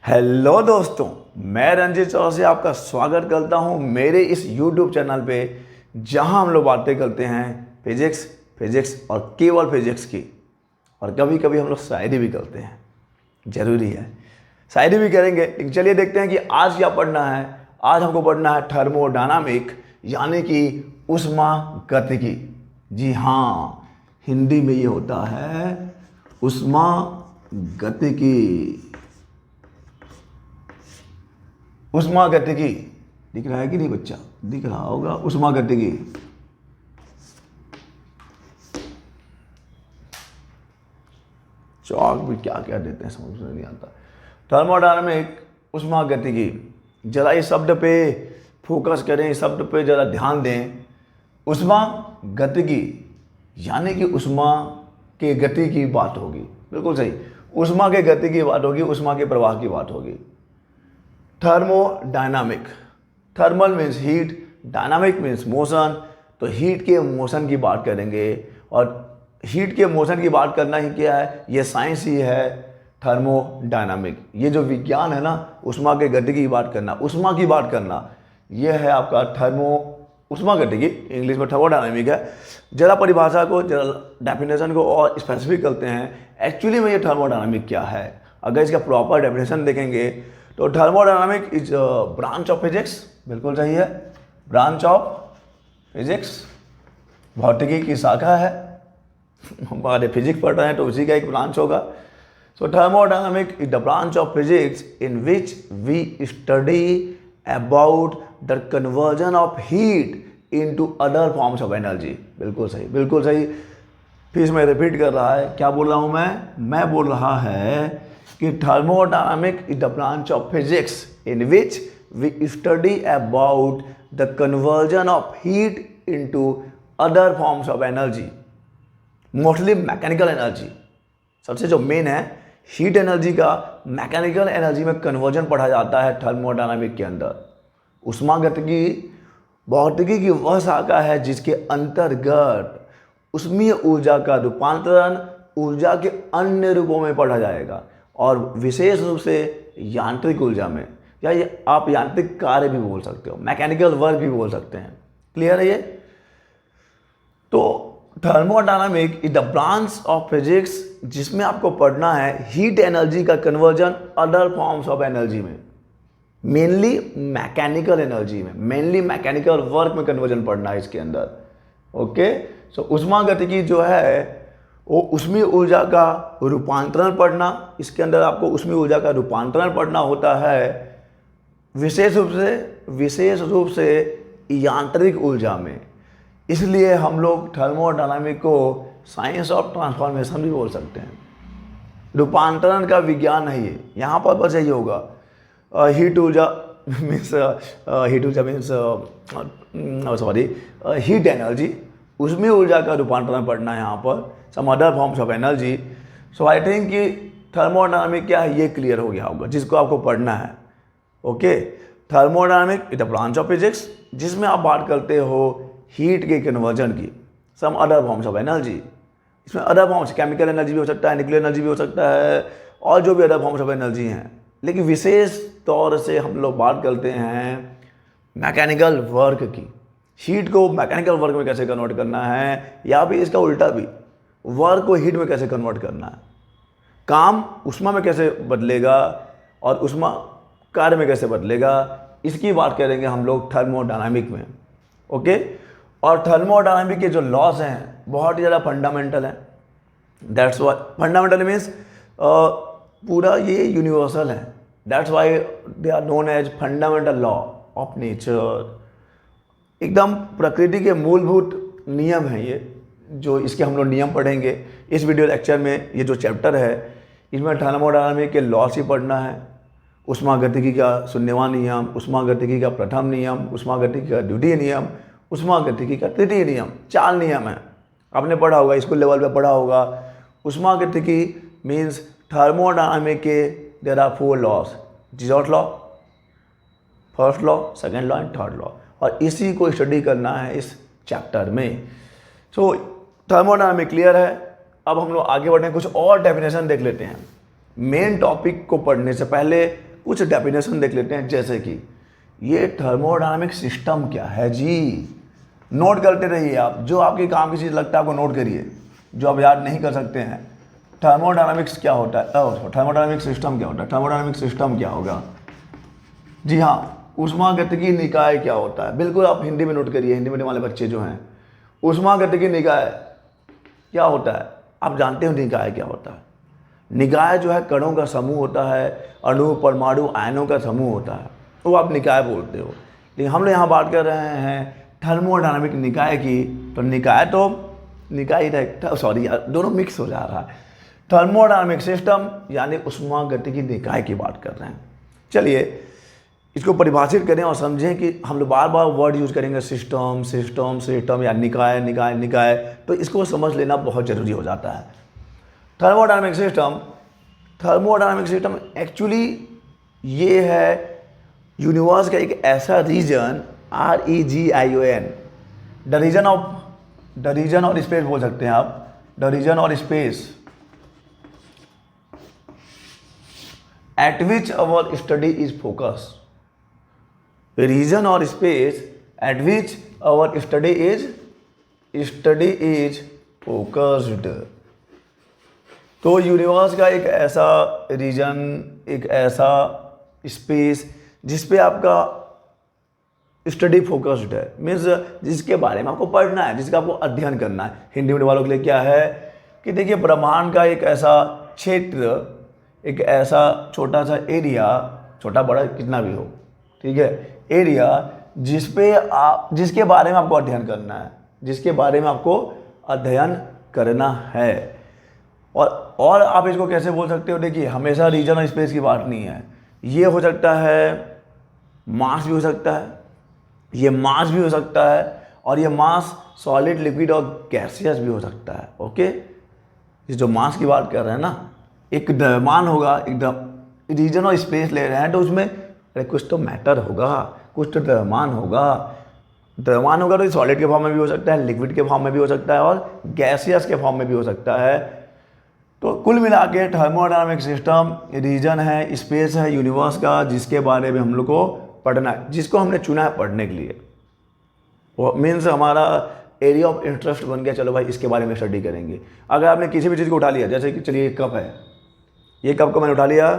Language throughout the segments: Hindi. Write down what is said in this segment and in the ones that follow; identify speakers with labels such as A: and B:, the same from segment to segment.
A: हेलो दोस्तों, मैं रंजीत चौरसिया आपका स्वागत करता हूं मेरे इस YouTube चैनल पे, जहां हम लोग बातें करते हैं फिजिक्स और केवल फिजिक्स की। और कभी कभी हम लोग शायरी भी करते हैं, ज़रूरी है शायरी भी करेंगे। लेकिन चलिए देखते हैं कि आज क्या पढ़ना है। आज हमको पढ़ना है थर्मोडायनामिक, यानी कि ऊष्मागतिकी। जी हाँ, हिंदी में ये होता है ऊष्मागतिकी। ऊष्मागतिकी दिख रहा है कि नहीं बच्चा? दिख रहा होगा। ऊष्मागतिकी चौक भी क्या क्या देते हैं समझ में नहीं आता। थर्मोडायनामिक ऊष्मागतिकी, जरा इस शब्द पे फोकस करें, इस शब्द पे जरा ध्यान दें। ऊष्मागतिकी यानी कि ऊष्मा के गति की बात होगी। बिल्कुल सही, ऊष्मा के गति की बात होगी, ऊष्मा के प्रवाह की बात होगी। Thermodynamic, thermal means heat, dynamic means motion. तो हीट के मोशन की बात करेंगे, और हीट के मोशन की बात करना ही क्या है, ये साइंस ही है थर्मोडायनामिक। ये जो विज्ञान है ना, ऊष्मा के गति की बात करना, ऊष्मा की बात करना, ये है आपका ऊष्मागतिकी। इंग्लिश में थर्मोडायनामिक है। जरा परिभाषा को, जरा डेफिनेशन को और स्पेसिफिक करते हैं। एक्चुअली में ये थर्मोडायनामिक क्या है, अगर इसका प्रॉपर डेफिनेशन देखेंगे तो thermodynamic is branch of physics. बिल्कुल सही है, ब्रांच ऑफ फिजिक्स, भौतिकी की शाखा है। हमारे फिजिक्स पढ़ रहे हैं तो उसी का एक ब्रांच होगा। So thermodynamic is the branch of physics in which we study about the conversion of heat into other forms of energy. बिल्कुल सही, बिल्कुल सही। फिर इसमें रिपीट कर रहा है, क्या बोल रहा हूँ मैं बोल रहा है कि thermodynamic is the branch of physics in which we study about the conversion of heat into other forms of energy, mostly mechanical energy. सबसे जो मेन है हीट एनर्जी का मैकेनिकल एनर्जी में कन्वर्जन पढ़ा जाता है थर्मोडायनामिक के अंदर। ऊष्मागतिकी भौतिकी की वह शाखा है जिसके अंतर्गत ऊष्मीय ऊर्जा का रूपांतरण ऊर्जा के अन्य रूपों में पढ़ा जाएगा, और विशेष रूप से यांत्रिक ऊर्जा में, या ये आप यांत्रिक कार्य भी बोल सकते हो, मैकेनिकल वर्क भी बोल सकते हैं। क्लियर है ये? तो thermodynamic is the branch of physics जिसमें आपको पढ़ना है हीट एनर्जी का conversion other forms of energy में, मेनली मैकेनिकल एनर्जी में, मेनली मैकेनिकल वर्क में कन्वर्जन पढ़ना है इसके अंदर। ओके, सो ऊष्मागतिकी जो है वो ऊष्मीय ऊर्जा का रूपांतरण पढ़ना, इसके अंदर आपको ऊष्मीय ऊर्जा का रूपांतरण पढ़ना होता है, विशेष रूप से यांत्रिक ऊर्जा में। इसलिए हम लोग थर्मोडायनामिक को साइंस ऑफ ट्रांसफॉर्मेशन भी बोल सकते हैं। रूपांतरण का विज्ञान है ये। यहाँ पर बस यही होगा, हीट ऊर्जा मीन्स हीट एनर्जी, उसमें ऊर्जा का रूपांतरण पढ़ना है यहाँ पर, some other forms of energy. So I think कि थर्मोडायनामिक क्या है ये क्लियर हो गया होगा जिसको आपको पढ़ना है। Okay, thermodynamic is the branch of physics जिसमें आप बात करते हो हीट के कन्वर्जन की, some other forms of energy. इसमें अदर फॉर्म्स केमिकल एनर्जी भी हो सकता है, न्यूक्लियर एनर्जी भी हो सकता है, और जो भी अदर फॉर्म्स ऑफ एनर्जी हैं। लेकिन विशेष तौर से हम लोग बात करते हैं मैकेनिकल वर्क की। हीट को मैकेनिकल वर्क में कैसे कन्वर्ट करना है, या फिर इसका उल्टा भी, वर्क को हीट में कैसे कन्वर्ट करना है, काम ऊष्मा में कैसे बदलेगा और ऊष्मा कार्य में कैसे बदलेगा, इसकी बात करेंगे हम लोग थर्मोडायनामिक में। ओके, और थर्मोडायनामिक के जो लॉज हैं बहुत ही ज़्यादा फंडामेंटल हैं। दैट्स वाई फंडामेंटल मीन्स पूरा ये यूनिवर्सल है। That's why they are known as fundamental law of nature. एकदम प्रकृति के मूलभूत नियम हैं ये, जो इसके हम लोग नियम पढ़ेंगे इस वीडियो लेक्चर में। ये जो चैप्टर है इसमें थर्मोडायनामिक के लॉस ही पढ़ना है। ऊष्मागतिकी का शून्यवान नियम, ऊष्मागतिकी का प्रथम नियम, ऊष्मागतिकी का द्वितीय नियम, ऊष्मागतिकी का तृतीय नियम। 4 नियम है, आपने पढ़ा होगा, स्कूल लेवल पे पढ़ा होगा। ऊष्मागतिकी मीन्स थर्मोडायनामिक के there are 4 laws, zeroth law, first law, second law and third law, और इसी को स्टडी करना है इस चैप्टर में। सो थर्मोडायनामिक क्लियर है। अब हम लोग आगे बढ़े, कुछ और डेफिनेशन देख लेते हैं। मेन टॉपिक को पढ़ने से पहले कुछ डेफिनेशन देख लेते हैं, जैसे कि ये थर्मोडायनामिक सिस्टम क्या है जी। नोट करते रहिए आप, जो आपके काम की चीज़ लगता है आपको नोट करिए, जो आप याद नहीं कर सकते हैं। थर्मोडायनामिक्स क्या होता है, थर्मोडायनामिक सिस्टम क्या होता है, थर्मोडायनामिक सिस्टम क्या होगा जी हाँ। ऊष्मागतिकी निकाय क्या होता है, बिल्कुल आप हिंदी में नोट करिए, हिंदी मीडियम वाले बच्चे जो हैं। ऊष्मागतिकी निकाय क्या होता है, आप जानते हो निकाय क्या होता है। निकाय जो है कणों का समूह होता है, अणु परमाणु आयनों का समूह होता है, वो आप निकाय बोलते हो। लेकिन हम लोग यहाँ बात कर रहे हैं थर्मोडायनामिक निकाय की, तो निकाय तो निकाय ही रहेगा, सॉरी यार दोनों मिक्स हो जा रहा है। थर्मोडायनामिक सिस्टम यानी ऊष्मागतिकी निकाय की बात कर रहे हैं। चलिए इसको परिभाषित करें और समझें कि हम लोग बार बार वर्ड यूज़ करेंगे सिस्टम सिस्टम सिस्टम या निकाय निकाय निकाय, तो इसको समझ लेना बहुत ज़रूरी हो जाता है। थर्मोडायनामिक सिस्टम एक्चुअली ये है यूनिवर्स का एक ऐसा रीजन, REGION, द रीजन और स्पेस बोल सकते हैं आप, द रीजन और space at which our study is focus, region और space at which our study is focused. तो यूनिवर्स का एक ऐसा रीजन, एक ऐसा स्पेस जिस पे आपका स्टडी फोकस्ड है, मीन्स जिसके बारे में आपको पढ़ना है, जिसका आपको अध्ययन करना है। हिंदी मीडियम वालों के लिए क्या है कि देखिए ब्रह्मांड का एक ऐसा क्षेत्र, एक ऐसा छोटा सा एरिया, छोटा बड़ा कितना भी हो, ठीक है, एरिया जिसके बारे में आपको अध्ययन करना है, जिसके बारे में आपको अध्ययन करना है। और आप इसको कैसे बोल सकते हो, देखिए हमेशा रीजन और स्पेस की बात नहीं है, ये हो सकता है मास भी हो सकता है, ये मास भी हो सकता है, और ये मास सॉलिड लिक्विड और गैसियस भी हो सकता है। ओके, ये जो मास की बात कर रहे हैं ना, एक द्रव्यमान होगा, एकदम रीजन और स्पेस ले रहे हैं, तो उसमें कुछ तो मैटर होगा, कुछ तो द्रव्यमान होगा। द्रव्यमान होगा तो ये सॉलिड के फॉर्म में भी हो सकता है, लिक्विड के फॉर्म में भी हो सकता है, और गैसियस के फॉर्म में भी हो सकता है। तो कुल मिला के थर्मोडायनामिक सिस्टम रीजन है, स्पेस है यूनिवर्स का, जिसके बारे में हम लोग को पढ़ना है, जिसको हमने चुना है पढ़ने के लिए। वो मीन्स हमारा एरिया ऑफ इंटरेस्ट बन गया, चलो भाई इसके बारे में स्टडी करेंगे। अगर आपने किसी भी चीज़ को उठा लिया, जैसे कि चलिए एक कप है, ये कप को मैंने उठा लिया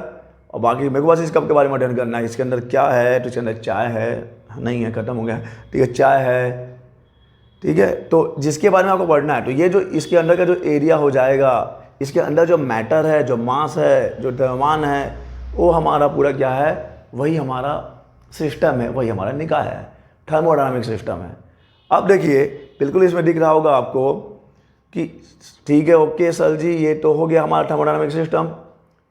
A: और बाकी मेरे को बस इस कप के बारे में अध्ययन करना है, इसके अंदर क्या है, तो इसके अंदर चाय है, नहीं है, ख़त्म हो गया, ठीक है, चाय है, ठीक है। तो जिसके बारे में आपको पढ़ना है, तो ये जो इसके अंदर का जो एरिया हो जाएगा, इसके अंदर जो मैटर है, जो मास है, जो द्रव्यमान है, वो हमारा पूरा क्या है, वही हमारा सिस्टम है, वही हमारा निकाय है, थर्मोडायनामिक सिस्टम है। अब देखिए बिल्कुल इसमें दिख रहा होगा आपको कि ठीक है, ओके सर जी, ये तो हो गया हमारा थर्मोडायनामिक सिस्टम।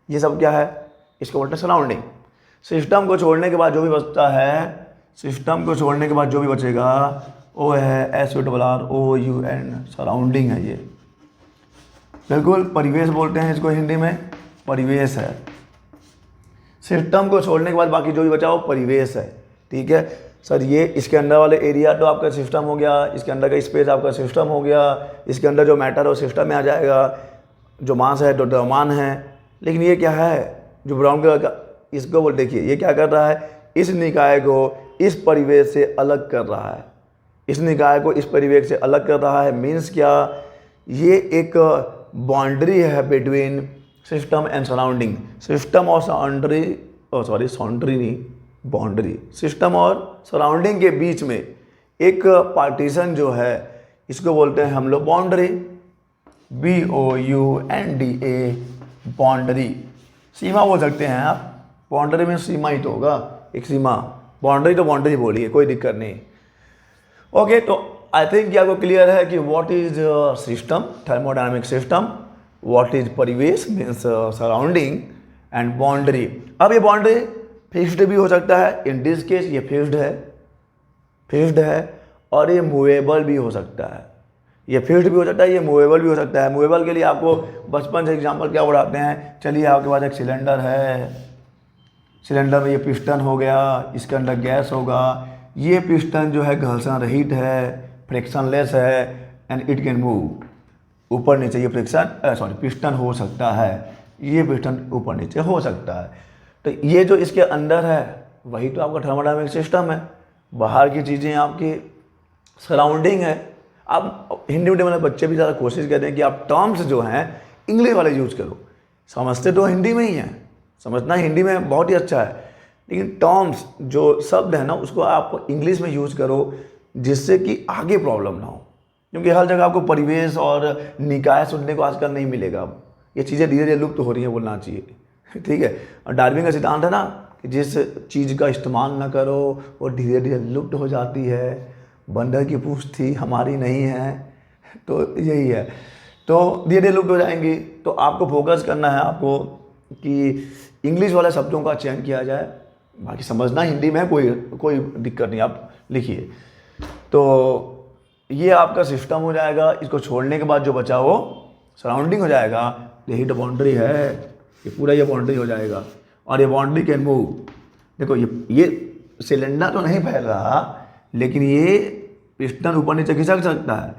A: ये सब क्या है, इसको बोलते हैं सराउंडिंग। सिस्टम को छोड़ने के बाद जो भी बचता है, सिस्टम को छोड़ने के बाद जो भी बचेगा वो है SUN, सराउंडिंग है। ये बिल्कुल परिवेश बोलते हैं इसको, हिंदी में परिवेश है। सिस्टम को छोड़ने के बाद बाकी जो भी बचा वो परिवेश है, ठीक है सर। ये इसके अंदर वाले एरिया तो आपका सिस्टम हो गया, इसके अंदर का स्पेस आपका सिस्टम हो गया, इसके अंदर जो मैटर है वो सिस्टम में आ जाएगा, जो मास है तो द्रव्यमान है। लेकिन ये क्या है, जो ब्राउन कलर का, इसको बोल, देखिए ये क्या कर रहा है, इस निकाय को इस परिवेश से अलग कर रहा है, इस निकाय को इस परिवेश से अलग कर रहा है। मीन्स क्या, ये एक बाउंड्री है between system and surrounding. System और साउंड्री नहीं, बाउंड्री, सिस्टम और सराउंडिंग के बीच में एक पार्टीशन जो है, इसको बोलते हैं हम लोग बाउंड्री, BOUNDA, बाउंड्री। सीमा बोल सकते हैं आप, बाउंड्री में सीमा ही तो होगा, एक सीमा, बाउंड्री तो बाउंड्री बोलिए, कोई दिक्कत नहीं। ओके, तो आई थिंक आपको क्लियर है कि what is system, thermodynamic system, what is परिवेश मीन्स सराउंडिंग, एंड बाउंड्री। अब ये बाउंड्री फिक्स्ड भी हो सकता है, इन दिस केस ये फिक्स्ड है, और ये मूवेबल भी हो सकता है। ये फिक्स्ड भी हो सकता है, ये मूवेबल भी हो सकता है। मूवेबल के लिए आपको बचपन से एग्जाम्पल क्या उड़ाते हैं, चलिए आपके पास एक सिलेंडर है, सिलेंडर में ये पिस्टन हो गया, इसके अंदर गैस होगा, ये पिस्टन जो है घर्षण रहित है, फ्रिक्शनलेस है, एंड इट कैन मूव, ऊपर नीचे ये पिस्टन हो सकता है, ये पिस्टन ऊपर नीचे हो सकता है। तो ये जो इसके अंदर है वही तो आपका थर्मोडायनामिक सिस्टम है। बाहर की चीज़ें आपकी सराउंडिंग है। आप हिंदी मीडियम वाले बच्चे भी ज़्यादा कोशिश करते हैं कि आप टर्म्स जो हैं इंग्लिश वाले यूज़ करो। समझते तो हिंदी में ही हैं, समझना हिंदी में बहुत ही अच्छा है, लेकिन टर्म्स जो शब्द है ना उसको आप इंग्लिश में यूज़ करो, जिससे कि आगे प्रॉब्लम ना हो। क्योंकि हर जगह आपको परिवेश और निकाय सुनने को आजकल नहीं मिलेगा। अब ये चीज़ें धीरे धीरे लुप्त तो हो रही हैं, बोलना चाहिए। ठीक है। और डार्विन का सिद्धांत है ना कि जिस चीज़ का इस्तेमाल ना करो वो धीरे धीरे लुप्त हो जाती है। बंदर की पूंछ थी, हमारी नहीं है, तो यही है। तो धीरे धीरे लुप्त हो जाएंगी। तो आपको फोकस करना है आपको कि इंग्लिश वाले शब्दों का चयन किया जाए, बाकी समझना हिंदी में है, कोई दिक्कत नहीं, आप लिखिए। तो ये आपका सिस्टम हो जाएगा। इसको छोड़ने के बाद जो बचा वो सराउंडिंग हो जाएगा। यही तो बाउंड्री है, ये पूरा ये बाउंड्री हो जाएगा। और ये बाउंड्री कैन मूव। देखो ये सिलेंडर तो नहीं फैल रहा, लेकिन ये पिस्टन ऊपर नीचे खिसक सकता है।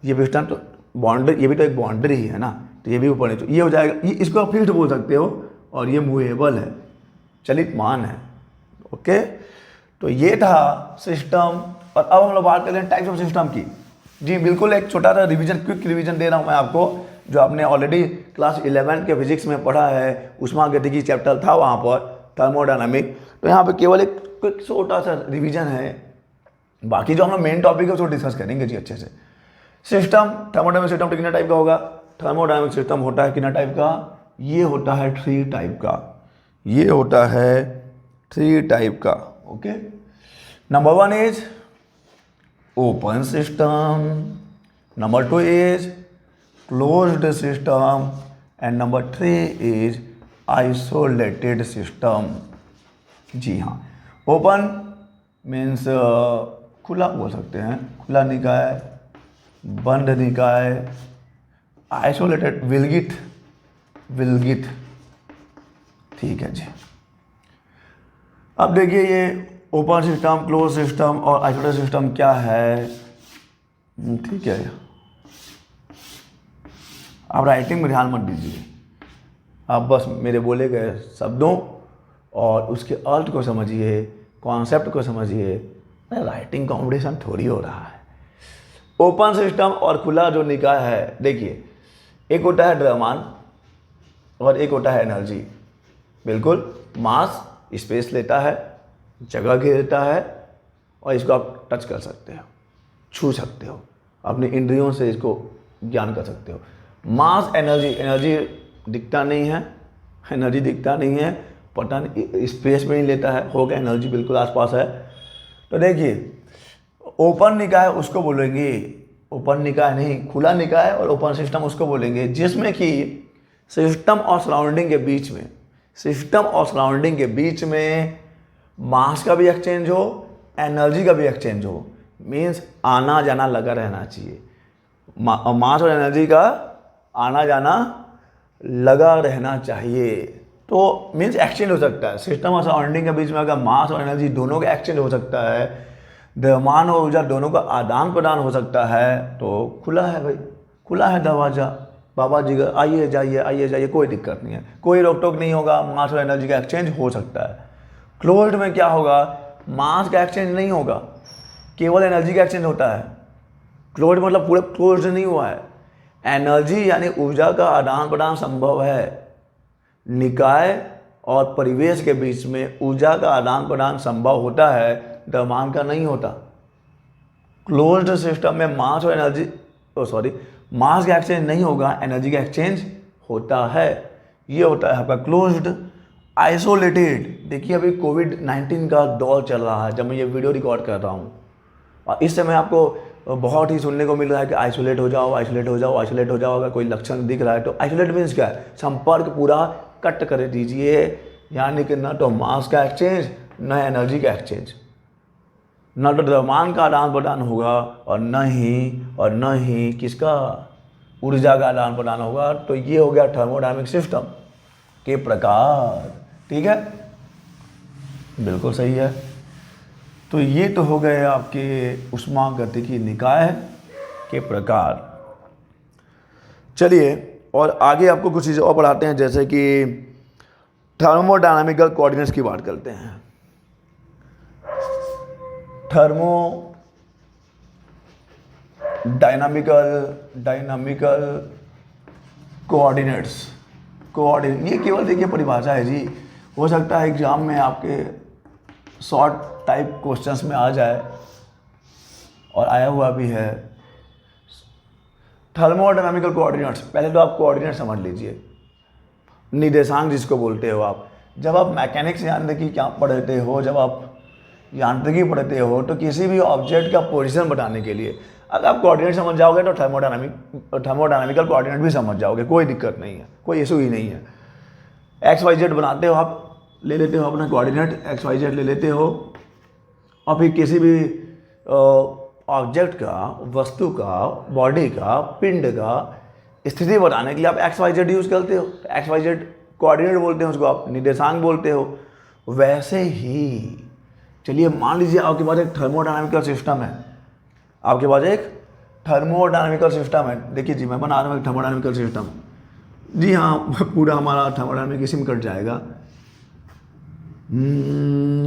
A: ये पिस्टन तो बाउंड्री, ये भी तो एक बाउंड्री ही है ना, तो ये भी ऊपर नीचे ये हो जाएगा। ये इसको आप फिक्स्ड बोल सकते हो, और ये मूवेबल है, चलितमान है। ओके, तो ये था सिस्टम। और अब हम लोग बात कर रहे हैं टाइप्स ऑफ सिस्टम की। जी बिल्कुल, एक छोटा सा रिवीजन, क्विक रिवीजन दे रहा हूँ मैं आपको, जो आपने ऑलरेडी क्लास 11 के फिजिक्स में पढ़ा है। उष्मागतिकी चैप्टर था वहाँ पर, थर्मोडायनामिक। तो यहाँ पे केवल एक क्विक छोटा सा रिवीजन है, बाकी जो हम लोग मेन टॉपिक है उसको डिस्कस करेंगे जी अच्छे से। सिस्टम, थर्मोडायनामिक सिस्टम कितना टाइप का होगा? थर्मोडायनामिक सिस्टम होता है कितना टाइप का? ये होता है 3 टाइप का। ये होता है 3 टाइप का। Okay, number 1 is open system, number 2 is closed system, and number 3 is isolated system. जी हाँ, ओपन मीन्स खुला बोल सकते हैं, खुला निकाय, बंद निकाय। आइसोलेटेड विलगित। ठीक है जी। अब देखिए ये ओपन सिस्टम, क्लोज सिस्टम और आइसोलेटेड सिस्टम क्या है। ठीक है, आप राइटिंग में ध्यान मत दीजिए, आप बस मेरे बोले गए शब्दों और उसके अर्थ को समझिए, कॉन्सेप्ट को समझिए। राइटिंग कॉम्पिटिशन थोड़ी हो रहा है। ओपन सिस्टम और खुला जो निकाय है, देखिए एक होता है द्रव्यमान और एक होता है एनर्जी। बिल्कुल, मास स्पेस लेता है, जगह घेरता है, और इसको आप टच कर सकते हो, छू सकते हो, अपने इंद्रियों से इसको ज्ञान कर सकते हो। मास, एनर्जी दिखता नहीं है, एनर्जी दिखता नहीं है, पता नहीं, स्पेस में नहीं लेता है, होगा एनर्जी बिल्कुल आसपास है। तो देखिए ओपन निकाय उसको बोलेंगे, ओपन निकाय नहीं, खुला निकाय और ओपन सिस्टम उसको बोलेंगे जिसमें कि सिस्टम और सराउंडिंग के बीच में मास का भी एक्सचेंज हो, एनर्जी का भी एक्सचेंज हो। मीन्स आना जाना लगा रहना चाहिए, मास और एनर्जी का आना जाना लगा रहना चाहिए। तो मीन्स एक्सचेंज हो सकता है सिस्टम और सराउंडिंग के बीच में। अगर मास और एनर्जी दोनों का एक्सचेंज हो सकता है, द्रव्यमान और ऊर्जा दोनों का आदान प्रदान हो सकता है, तो खुला है भाई, खुला है दरवाजा। बाबा जी का आइए जाइए, कोई दिक्कत नहीं है, कोई रोक टोक नहीं होगा, मास और एनर्जी का एक्सचेंज हो सकता है। क्लोज्ड में क्या होगा? मास का एक्सचेंज नहीं होगा, केवल एनर्जी का एक्सचेंज होता है। क्लोज्ड मतलब पूरा क्लोज्ड नहीं हुआ है। एनर्जी यानी ऊर्जा का आदान प्रदान संभव है। निकाय और परिवेश के बीच में ऊर्जा का आदान प्रदान संभव होता है, द्रव्यमान का नहीं होता। क्लोज्ड सिस्टम में मास और एनर्जी मास का एक्सचेंज नहीं होगा, एनर्जी का एक्सचेंज होता है। ये होता है आपका क्लोज्ड। आइसोलेटेड, देखिए अभी कोविड-19 का दौर चल रहा है जब मैं ये वीडियो रिकॉर्ड कर रहा हूँ, और इस समय आपको बहुत ही सुनने को मिल रहा है कि आइसोलेट हो जाओ। अगर कोई लक्षण दिख रहा है तो आइसोलेट मीन्स क्या है? संपर्क पूरा कट कर दीजिए, यानी कि न तो मास का एक्सचेंज, न एनर्जी का एक्सचेंज, न तो द्रव्यमान का आदान प्रदान होगा, और न ही किसका? ऊर्जा का आदान प्रदान होगा। तो ये हो गया थर्मोडायनामिक सिस्टम के प्रकार। ठीक है, बिल्कुल सही है। तो ये तो हो गए आपके ऊष्मागतिकी निकाय के प्रकार। चलिए और आगे आपको कुछ चीज़ें और पढ़ाते हैं, जैसे कि थर्मोडायनामिकल कोऑर्डिनेट्स की बात करते हैं। डायनामिकल कोऑर्डिनेट्स ये केवल देखिए परिभाषा है जी, हो सकता है एग्जाम में आपके शॉर्ट टाइप क्वेश्चंस में आ जाए और आया हुआ भी है। थर्मोडायनामिकल कोऑर्डिनेट्स, पहले तो आप कोऑर्डिनेट समझ लीजिए, निर्देशांक जिसको बोलते हो आप। जब आप मैकेनिक्स यांत्रिकी क्या पढ़ते हो, जब आप यांत्रिकी पढ़ते हो तो किसी भी ऑब्जेक्ट का पोजीशन बताने के लिए अगर आप कोऑर्डिनेट समझ जाओगे तो थर्मोडायनामिकल कोऑर्डिनेट भी समझ जाओगे, कोई दिक्कत नहीं है, कोई इशू ही नहीं है। एक्स वाई जेड बनाते हो आप, ले लेते हो अपना कोऑर्डिनेट एक्स वाई जेड ले लेते हो, और फिर किसी भी ऑब्जेक्ट का, वस्तु का, बॉडी का, पिंड का स्थिति बताने के लिए आप एक्स वाई जेड यूज़ करते हो, एक्स वाई जेड कोऑर्डिनेट बोलते हैं, उसको आप निर्देशांक बोलते हो। वैसे ही चलिए मान लीजिए आपके पास एक थर्मोडायनामिकल सिस्टम है, आपके पास एक थर्मोडायनामिकल सिस्टम है। देखिए जी, मैं बना रहा हूँ एक थर्मोडायनामिकल सिस्टम। जी हाँ, पूरा हमारा थर्मोडायनामिक इसी में कट जाएगा,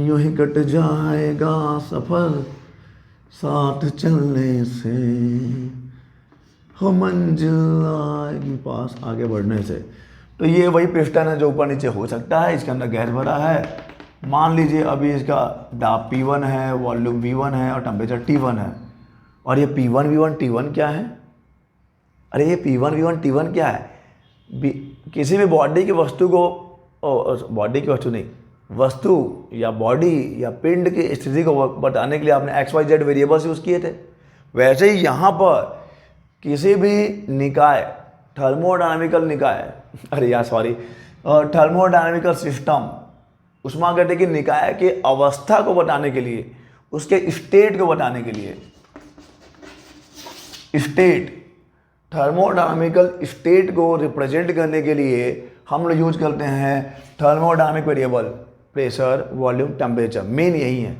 A: यूँ ही कट जाएगा सफ़र साथ चलने से, हो मंजिल आएगी पास आगे बढ़ने से। तो ये वही पिस्टन है जो ऊपर नीचे हो सकता है, इसके अंदर गैस भरा है। मान लीजिए अभी इसका दाब P1 है, वॉल्यूम V1 है और टेम्परेचर T1 है। और ये P1 V1 T1 क्या है? अरे ये P1 V1 T1 क्या है? किसी भी बॉडी की वस्तु को, बॉडी की वस्तु नहीं, वस्तु या बॉडी या पिंड की स्थिति को बताने के लिए आपने X Y Z variables use किए थे। वैसे ही यहाँ पर किसी भी निकाय, थर्मोडायनामिकल निकाय, थर्मोडायनामिकल सिस्टम, ऊष्मागतिकी निकाय के अवस्था को बताने के लिए, उसके स्टेट को बताने के लिए, स्टेट, थर्मोडायनामिकल स्टेट को रिप्रेजेंट करने के लिए हम लोग यूज करते हैं thermodynamic variable, pressure, volume, temperature. Main यही है,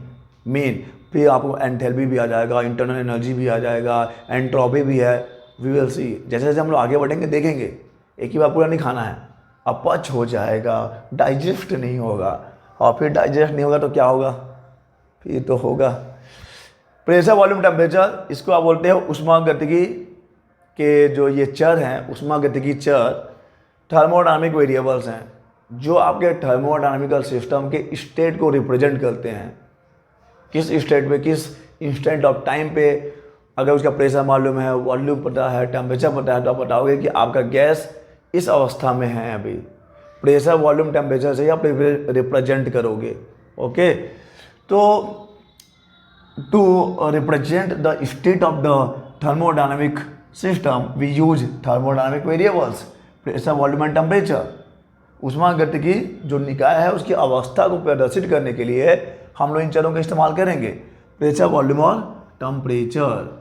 A: मेन। फिर आपको एंथैल्पी भी आ जाएगा, इंटरनल एनर्जी भी आ जाएगा, एंट्रोपी भी है। वी विल सी, जैसे जैसे हम लोग आगे बढ़ेंगे देखेंगे, एक ही बार पूरा नहीं खाना है, अपच हो जाएगा, डाइजेस्ट नहीं होगा, और फिर डाइजेस्ट नहीं होगा तो क्या होगा, फिर तो होगा प्रेशर, वॉल्यूम, टेम्परेचर। इसको आप बोलते हो ऊष्मागतिकी के जो ये चर हैं, ऊष्मागतिकी चर थर्मोडायनामिक वेरिएबल्स हैं जो आपके थर्मोडायनामिकल सिस्टम के स्टेट को रिप्रेजेंट करते हैं। किस स्टेट पे, किस इंस्टेंट ऑफ टाइम पे, अगर उसका प्रेशर मालूम है, वॉल्यूम पता है, टेम्परेचर पता है, तो आप बताओगे कि आपका गैस इस अवस्था में है अभी। प्रेशर, वॉल्यूम, टेम्परेचर से आप रिप्रेजेंट करोगे। ओके, तो to represent the state of the thermodynamic system we use thermodynamic variables, pressure, volume and temperature. ऊष्मागतिकी जो निकाय है उसकी अवस्था को प्रदर्शित करने के लिए हम लोग इन चरों का इस्तेमाल करेंगे, प्रेशर, वॉल्यूम और टेम्परेचर।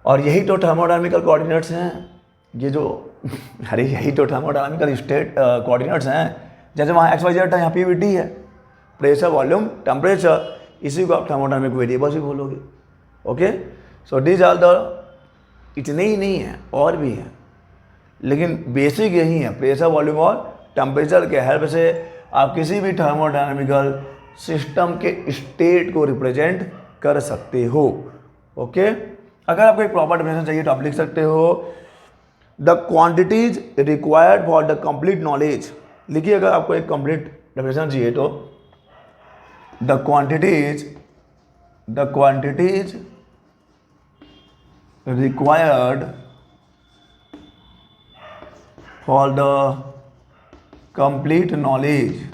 A: और यही तो थर्मोडायनामिकल कोऑर्डिनेट्स हैं, ये जो अरे यही तो थर्मोडायनामिकल स्टेट कोऑर्डिनेट्स हैं। जैसे वहाँ एक्स वाई जेड था, यहाँ पी वी टी है, प्रेशर, वॉल्यूम, टेम्परेचर। इसी को आप थर्मोडायनामिक वेरिएबल्स भी बोलोगे। Okay, so these are the, इतने ही नहीं है और भी है, लेकिन बेसिक यही है, प्रेशर, वॉल्यूम और टेम्परेचर के हेल्प से आप किसी भी थर्मोडायनामिकल सिस्टम के स्टेट को रिप्रेजेंट कर सकते हो। ओके, अगर आपको एक प्रॉपर डेफिनेशन चाहिए तो आप लिख सकते हो the quantities required for the complete knowledge. लिखिए, अगर आपको एक कंप्लीट डेफिनेशन चाहिए तो the quantities required for the complete knowledge.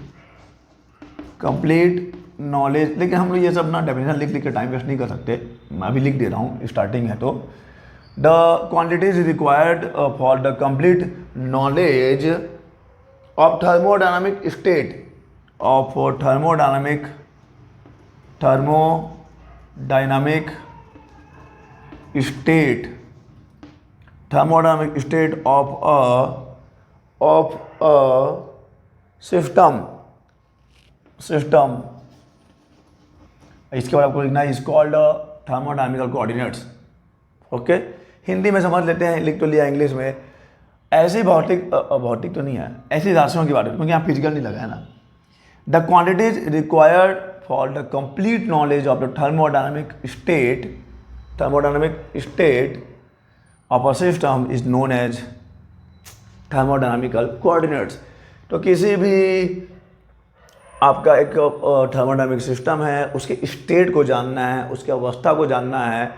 A: लेकिन हम लोग ये सब ना डेफिनेशन लिख के टाइम वेस्ट नहीं कर सकते, मैं भी लिख दे रहा हूँ, स्टार्टिंग है तो। The quantities required for the complete knowledge of thermodynamic state of thermodynamic state of a system. इसके बाद आपको लिखना है is called thermodynamical coordinates. Okay, Hindi में समझ लेते हैं, लिख तो लिया इंग्लिश में। ऐसे भौतिक भौतिक तो नहीं है, ऐसी राशियों की बात है क्योंकि यहाँ फिजिकल नहीं लगा है ना। The quantities required for the complete knowledge of the thermodynamic state of a system is known as thermodynamical coordinates. तो किसी भी आपका एक थर्मोडायनामिक सिस्टम है, उसके स्टेट को जानना है, उसकी अवस्था को जानना है,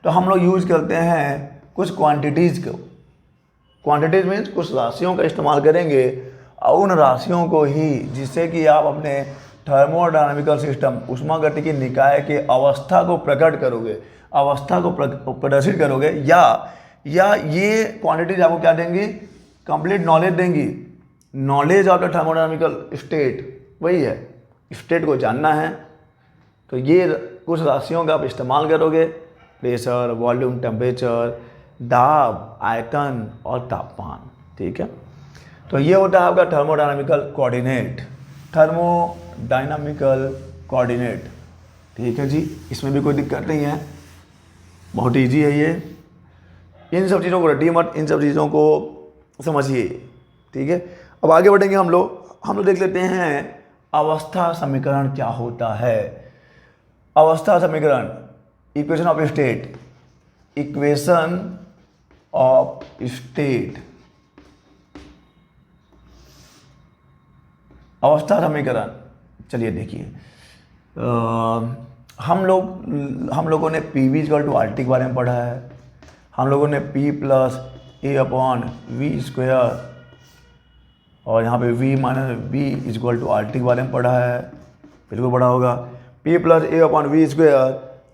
A: तो हम लोग यूज़ करते हैं कुछ क्वांटिटीज़ को। क्वांटिटीज मीन्स कुछ राशियों का इस्तेमाल करेंगे और उन राशियों को ही, जिससे कि आप अपने थर्मोडायनामिकल सिस्टम ऊष्मागतिकी निकाय के अवस्था को प्रकट करोगे, अवस्था को प्रदर्शित करोगे, या ये क्वांटिटीज आपको क्या देंगी, कंप्लीट नॉलेज देंगी। नॉलेज ऑफ द थर्मोडायनामिकल स्टेट वही है, स्टेट को जानना है। तो ये कुछ राशियों का आप इस्तेमाल करोगे, प्रेशर, वॉल्यूम, टेम्परेचर, दाब, आयतन और तापमान, ठीक है। तो ये होता है आपका थर्मोडायनामिकल कोऑर्डिनेट, थर्मोडायनामिकल कोऑर्डिनेट, ठीक है जी। इसमें भी कोई दिक्कत नहीं है, बहुत इजी है ये। इन सब चीज़ों को रटिए मत, इन सब चीज़ों को समझिए, ठीक है। अब आगे बढ़ेंगे हम लोग देख लेते हैं अवस्था समीकरण क्या होता है। अवस्था समीकरण, equation of state, equation of state, अवस्था समीकरण। चलिए देखिए, हम लोगों ने P V equal to R T के बारे में पढ़ा है, हम लोगों ने P plus a upon V square और यहाँ पे V minus b equal to R T के बारे में पढ़ा है, बिल्कुल पढ़ा होगा। P plus a upon V square,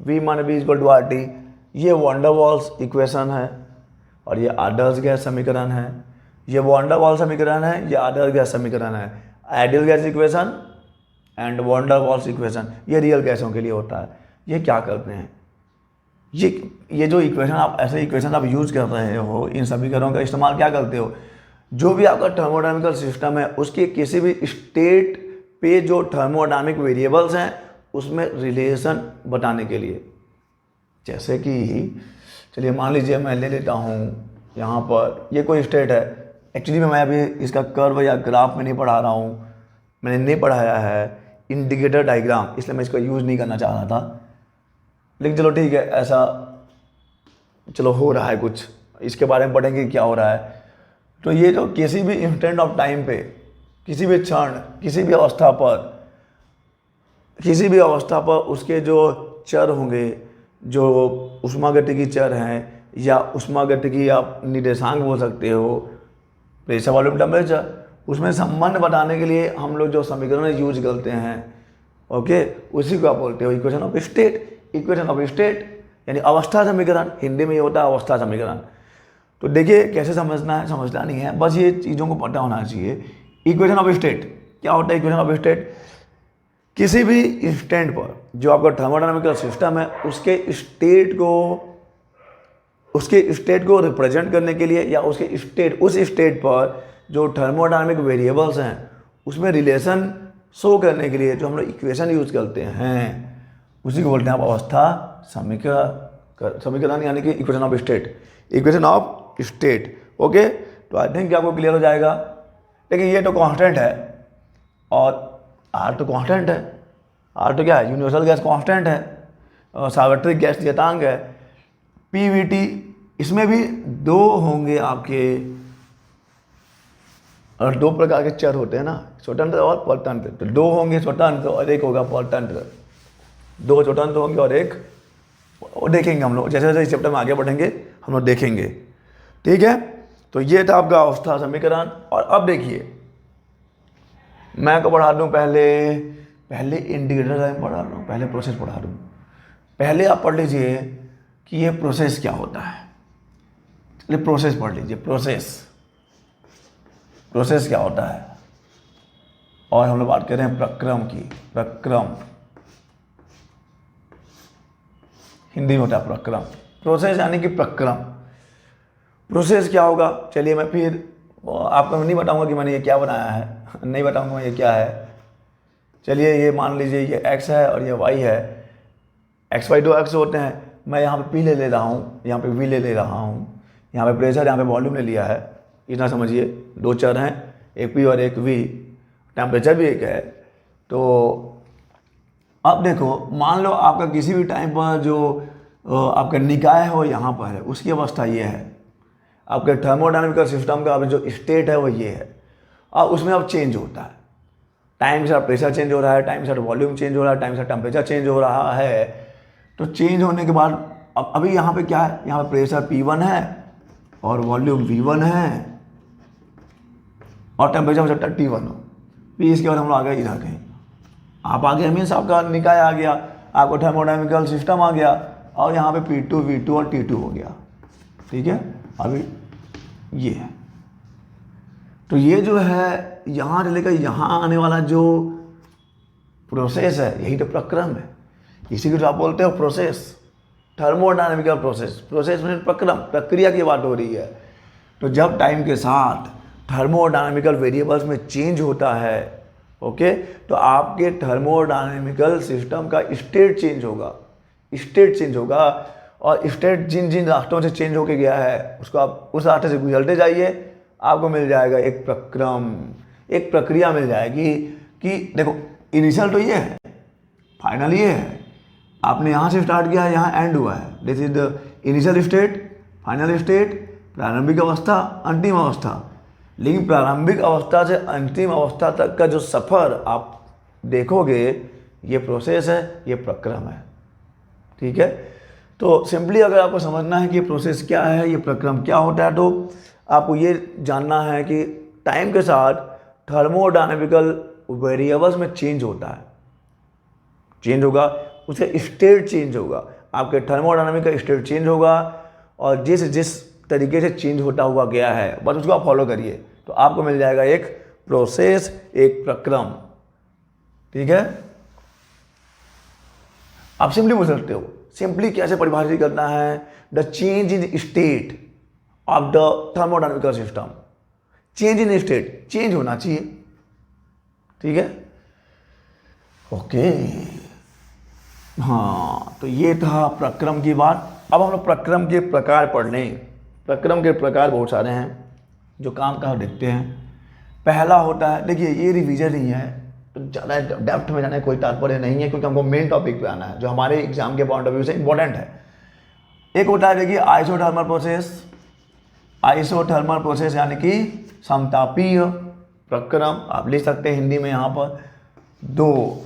A: V minus b equal to R T, ये वॉन डर वाल्स इक्वेशन है और ये आदर्श गैस समीकरण है। ये वॉन डर वाल्स समीकरण है, ये आदर्श गैस समीकरण है। Ideal gas equation and van der Waals equation ये रियल गैसों के लिए होता है। ये क्या करते हैं, ये जो इक्वेशन आप ऐसे इक्वेशन आप यूज़ कर रहे हो, इन समीकरणों का इस्तेमाल क्या करते हो, जो भी आपका थर्मोडायनामिकल सिस्टम है उसके किसी भी स्टेट पे जो थर्मोडायनामिक वेरिएबल्स हैं उसमें रिलेशन बताने के लिए। जैसे कि चलिए मान लीजिए मैं ले लेता हूँ यहाँ पर, ये कोई स्टेट है, एक्चुअली मैं अभी इसका कर्व या ग्राफ में नहीं पढ़ा रहा हूँ, मैंने नहीं पढ़ाया है इंडिकेटर डायग्राम, इसलिए मैं इसका यूज़ नहीं करना चाह रहा था, लेकिन चलो ठीक है, ऐसा चलो हो रहा है कुछ, इसके बारे में पढ़ेंगे क्या हो रहा है। तो ये जो किसी भी इंस्टेंट ऑफ टाइम पे, किसी भी क्षण, किसी भी अवस्था पर उसके जो चर होंगे, जो ऊष्मागतिकी चर हैं या ऊष्मागतिकी आप निर्देशांक बोल सकते हो, प्रेशर, वॉल्यूम, टेम्परेचर, उसमें संबंध बताने के लिए हम लोग जो समीकरण यूज करते हैं, ओके, उसी को आप बोलते हो equation of state. Equation of state यानी अवस्था समीकरण, हिंदी में ये होता है अवस्था समीकरण। तो देखिए कैसे समझना है, समझना नहीं है, बस ये चीज़ों को पता होना चाहिए। इक्वेशन ऑफ स्टेट क्या होता है, इक्वेशन ऑफ स्टेट किसी भी इंस्टेंट पर जो आपका थर्मोडायनामिकल सिस्टम है उसके स्टेट को रिप्रेजेंट करने के लिए, या उस स्टेट पर जो थर्मोडायनामिक वेरिएबल्स हैं उसमें रिलेशन शो करने के लिए जो हम लोग इक्वेशन यूज करते हैं, उसी को बोलते हैं आप अवस्था समीकरण यानी कि equation of state, equation of state. Okay, तो आई थिंक आपको क्लियर हो जाएगा। लेकिन ये तो कांस्टेंट है और आर तो कांस्टेंट है, आर तो क्या है, यूनिवर्सल गैस कांस्टेंट है, सार्वत्रिक गैस नियतांक है। पीवीटी, इसमें भी दो होंगे आपके, और दो प्रकार के चर होते हैं ना, स्वतंत्र और परतंत्र। तो दो होंगे स्वतंत्र और एक होगा परतंत्र, दो स्वतंत्र होंगे और एक, वो देखेंगे हम लोग जैसे जैसे इस चैप्टर में आगे बढ़ेंगे हम लोग देखेंगे, ठीक है। तो ये था आपका अवस्था समीकरण। और अब देखिए मैं आपको पढ़ा दूँ, पहले इंडिकेटर लाइन पढ़ा दूँ, पहले प्रोसेस पढ़ा दूँ। पहले आप पढ़ लीजिए कि ये प्रोसेस क्या होता है, चलिए प्रोसेस पढ़ लीजिए, प्रोसेस क्या होता है। और हम लोग बात कर रहे हैं प्रक्रम की, प्रक्रम हिंदी में होता है प्रक्रम, प्रोसेस यानी कि प्रक्रम। प्रोसेस क्या होगा, चलिए मैं फिर आपको नहीं बताऊंगा कि मैंने ये क्या बनाया है, नहीं बताऊंगा ये क्या है। चलिए ये मान लीजिए ये x है और ये y है, x y दो x होते हैं, मैं यहाँ पे p ले रहा हूँ, यहाँ पे v ले रहा हूँ, यहाँ पे प्रेशर, यहाँ पे वॉल्यूम ले लिया है, इतना समझिए, दो चर हैं, एक पी और एक वी, टेम्परेचर भी एक है। तो अब देखो, मान लो आपका किसी भी टाइम पर जो आपका निकाय है वो यहाँ पर है, उसकी अवस्था ये है। आपके थर्मोडायनामिकल सिस्टम का अब जो स्टेट है वो ये है, और उसमें अब चेंज होता है, टाइम से प्रेशर चेंज हो रहा है, टाइम से वॉल्यूम चेंज हो रहा है, टाइम से टेम्परेचर चेंज हो रहा है। तो चेंज होने के बाद अब अभी यहाँ पे क्या है, यहाँ पे प्रेशर P1 है और वॉल्यूम V1 है और टेम्परेचर T1 हो। फिर इसके बाद हम लोग आ गए इधर कहीं, आप आ गए मीन्स आपका निकाय आ गया, आपको थर्मोडायनामिकल सिस्टम आ गया, और यहाँ पे P2 V2 और T2 हो गया। ठीक है, अभी ये है। तो ये जो है यहाँ से लेकर यहाँ आने वाला जो प्रोसेस है, यही तो प्रक्रम है। इसी को तो आप बोलते हो प्रोसेस, थर्मोडायनामिकल प्रोसेस। प्रोसेस में प्रक्रम, प्रक्रिया की बात हो रही है। तो जब टाइम के साथ थर्मोडायनामिकल वेरिएबल्स में चेंज होता है, ओके, तो आपके थर्मोडायनामिकल सिस्टम का स्टेट चेंज होगा, स्टेट चेंज होगा। और स्टेट जिन जिन रास्तों से चेंज होके गया है उसको आप उस रास्ते से गुजरते जाइए, आपको मिल जाएगा एक प्रक्रम, एक प्रक्रिया मिल जाएगी कि देखो इनिशियल तो ये है, फाइनल ये है। आपने यहाँ से स्टार्ट किया है, यहाँ एंड हुआ है। This is the initial state, final state, प्रारंभिक अवस्था, अंतिम अवस्था। लेकिन प्रारंभिक अवस्था से अंतिम अवस्था तक का जो सफ़र आप देखोगे, ये प्रोसेस है, ये प्रक्रम है। ठीक है, तो सिंपली अगर आपको समझना है कि ये प्रोसेस क्या है, ये प्रक्रम क्या होता है, तो आपको ये जानना है कि टाइम के साथ थर्मोडायनामिकल वेरिएबल्स में चेंज होता है, चेंज होगा, उसका स्टेट चेंज होगा, आपके थर्मोडायनामिक का स्टेट चेंज होगा। और जिस जिस तरीके से चेंज होता हुआ गया है, बस उसको आप फॉलो करिए, तो आपको मिल जाएगा एक प्रोसेस, एक प्रक्रम। ठीक है, आप सिंपली बोल सकते हो, सिंपली कैसे परिभाषित करना है, the change in state of the thermodynamical system. Change in state, change होना चाहिए। ठीक है, ओके, हाँ, तो ये था प्रक्रम की बात। अब हम लोग प्रक्रम के प्रकार पढ़ लें। प्रक्रम के प्रकार बहुत सारे हैं, जो काम का देखते हैं। पहला होता है, देखिए ये रिवीजन ही है, तो ज़्यादा डेप्थ में जाने कोई तात्पर्य नहीं है, क्योंकि हमको मेन टॉपिक पे आना है जो हमारे एग्जाम के पॉइंट ऑफ व्यू से इंपॉर्टेंट है। एक होता है देखिए आइसोथर्मल प्रोसेस। आइसोथर्मल प्रोसेस यानी कि समतापीय प्रक्रम, आप लिख सकते हैं हिंदी में यहाँ पर। दो,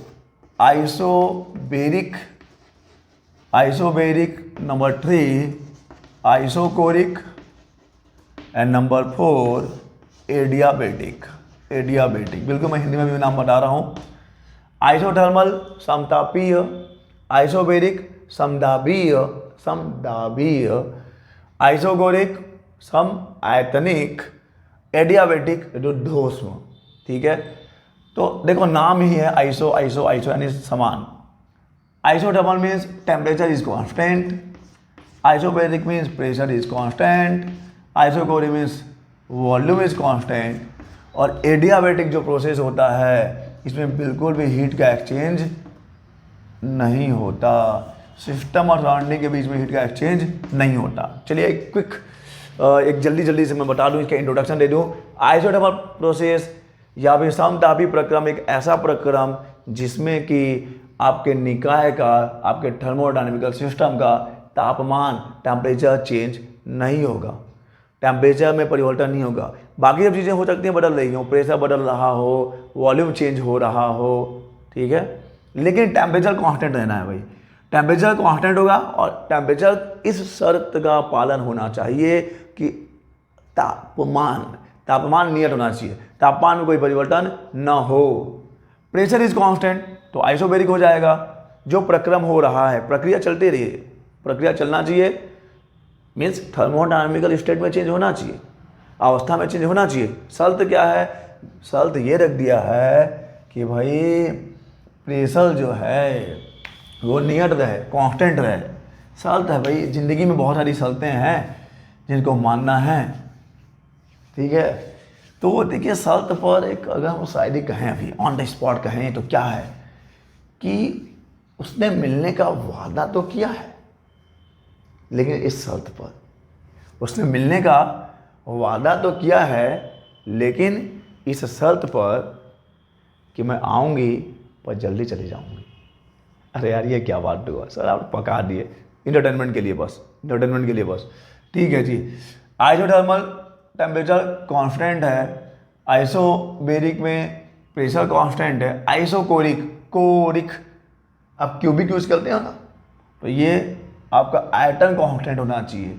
A: isobaric, isobaric. Number 3 isochoric, and number 4 adiabatic. Adiabatic, बिल्कुल मैं हिंदी में भी नाम बता रहा हूँ। आइसोथर्मल समतापीय, आइसोबेरिक समदाबीय, समदाबीय, आइसोकोरिक सम आयतनिक, एडियाबेटिक रुद्धोष्म। ठीक है, तो देखो नाम ही है आइसो आइसो आइसो यानी समान। Isothermal means temperature is constant, isobaric means pressure is constant, isochoric means volume is constant, और एडियाबेटिक जो प्रोसेस होता है इसमें बिल्कुल भी हीट का एक्सचेंज नहीं होता, सिस्टम और सराउंडिंग के बीच में हीट का एक्सचेंज नहीं होता। चलिए एक क्विक, एक जल्दी से मैं बता दूं, इसका इंट्रोडक्शन दे दूं। आइसोथर्मल प्रोसेस या फिर समतापी प्रक्रम एक ऐसा प्रक्रम जिसमें कि आपके निकाय का, आपके थर्मोडायनामिकल सिस्टम का तापमान, टेम्परेचर चेंज नहीं होगा, टेम्परेचर में परिवर्तन नहीं होगा। बाकी सब चीज़ें हो सकती हैं बदल रही हो, प्रेशर बदल रहा हो, वॉल्यूम चेंज हो रहा हो, ठीक है, लेकिन टेम्परेचर कांस्टेंट रहना है भाई। टेम्परेचर कांस्टेंट होगा, और टेम्परेचर इस शर्त का पालन होना चाहिए कि तापमान नियत होना चाहिए, तापमान में कोई परिवर्तन न हो। प्रेशर इज कांस्टेंट, तो आइसोबेरिक हो जाएगा। जो प्रक्रम हो रहा है, प्रक्रिया चलती रही है, प्रक्रिया चलना चाहिए, मीन्स थर्मोडायनामिकल स्टेट में चेंज होना चाहिए, अवस्था में चेंज होना चाहिए। शर्त क्या है, शर्त ये रख दिया है कि भाई प्रेशर जो है वो नियत रहे, कांस्टेंट रहे। शर्त है भाई, ज़िंदगी में बहुत सारी शर्तें हैं जिनको मानना है, ठीक है। तो देखिए शर्त पर एक, अगर हम शायरी कहें अभी ऑन द स्पॉट कहें तो क्या है कि उसने मिलने का वादा तो किया है, लेकिन इस शर्त पर उसने मिलने का वादा तो किया है, लेकिन इस शर्त पर कि मैं आऊँगी पर जल्दी चली जाऊँगी। अरे यार ये क्या बात हुआ सर, आप पका दिए इंटरटेनमेंट के लिए बस, इंटरटेनमेंट के लिए बस। ठीक है जी। आइसोथर्मल टेम्परेचर कांस्टेंट है, आइसोबेरिक में प्रेशर कांस्टेंट है, आइसोकोरिक कोरिक आप क्यूबिक यूज़ करते हो ना, तो ये आपका आयतन कांस्टेंट होना चाहिए,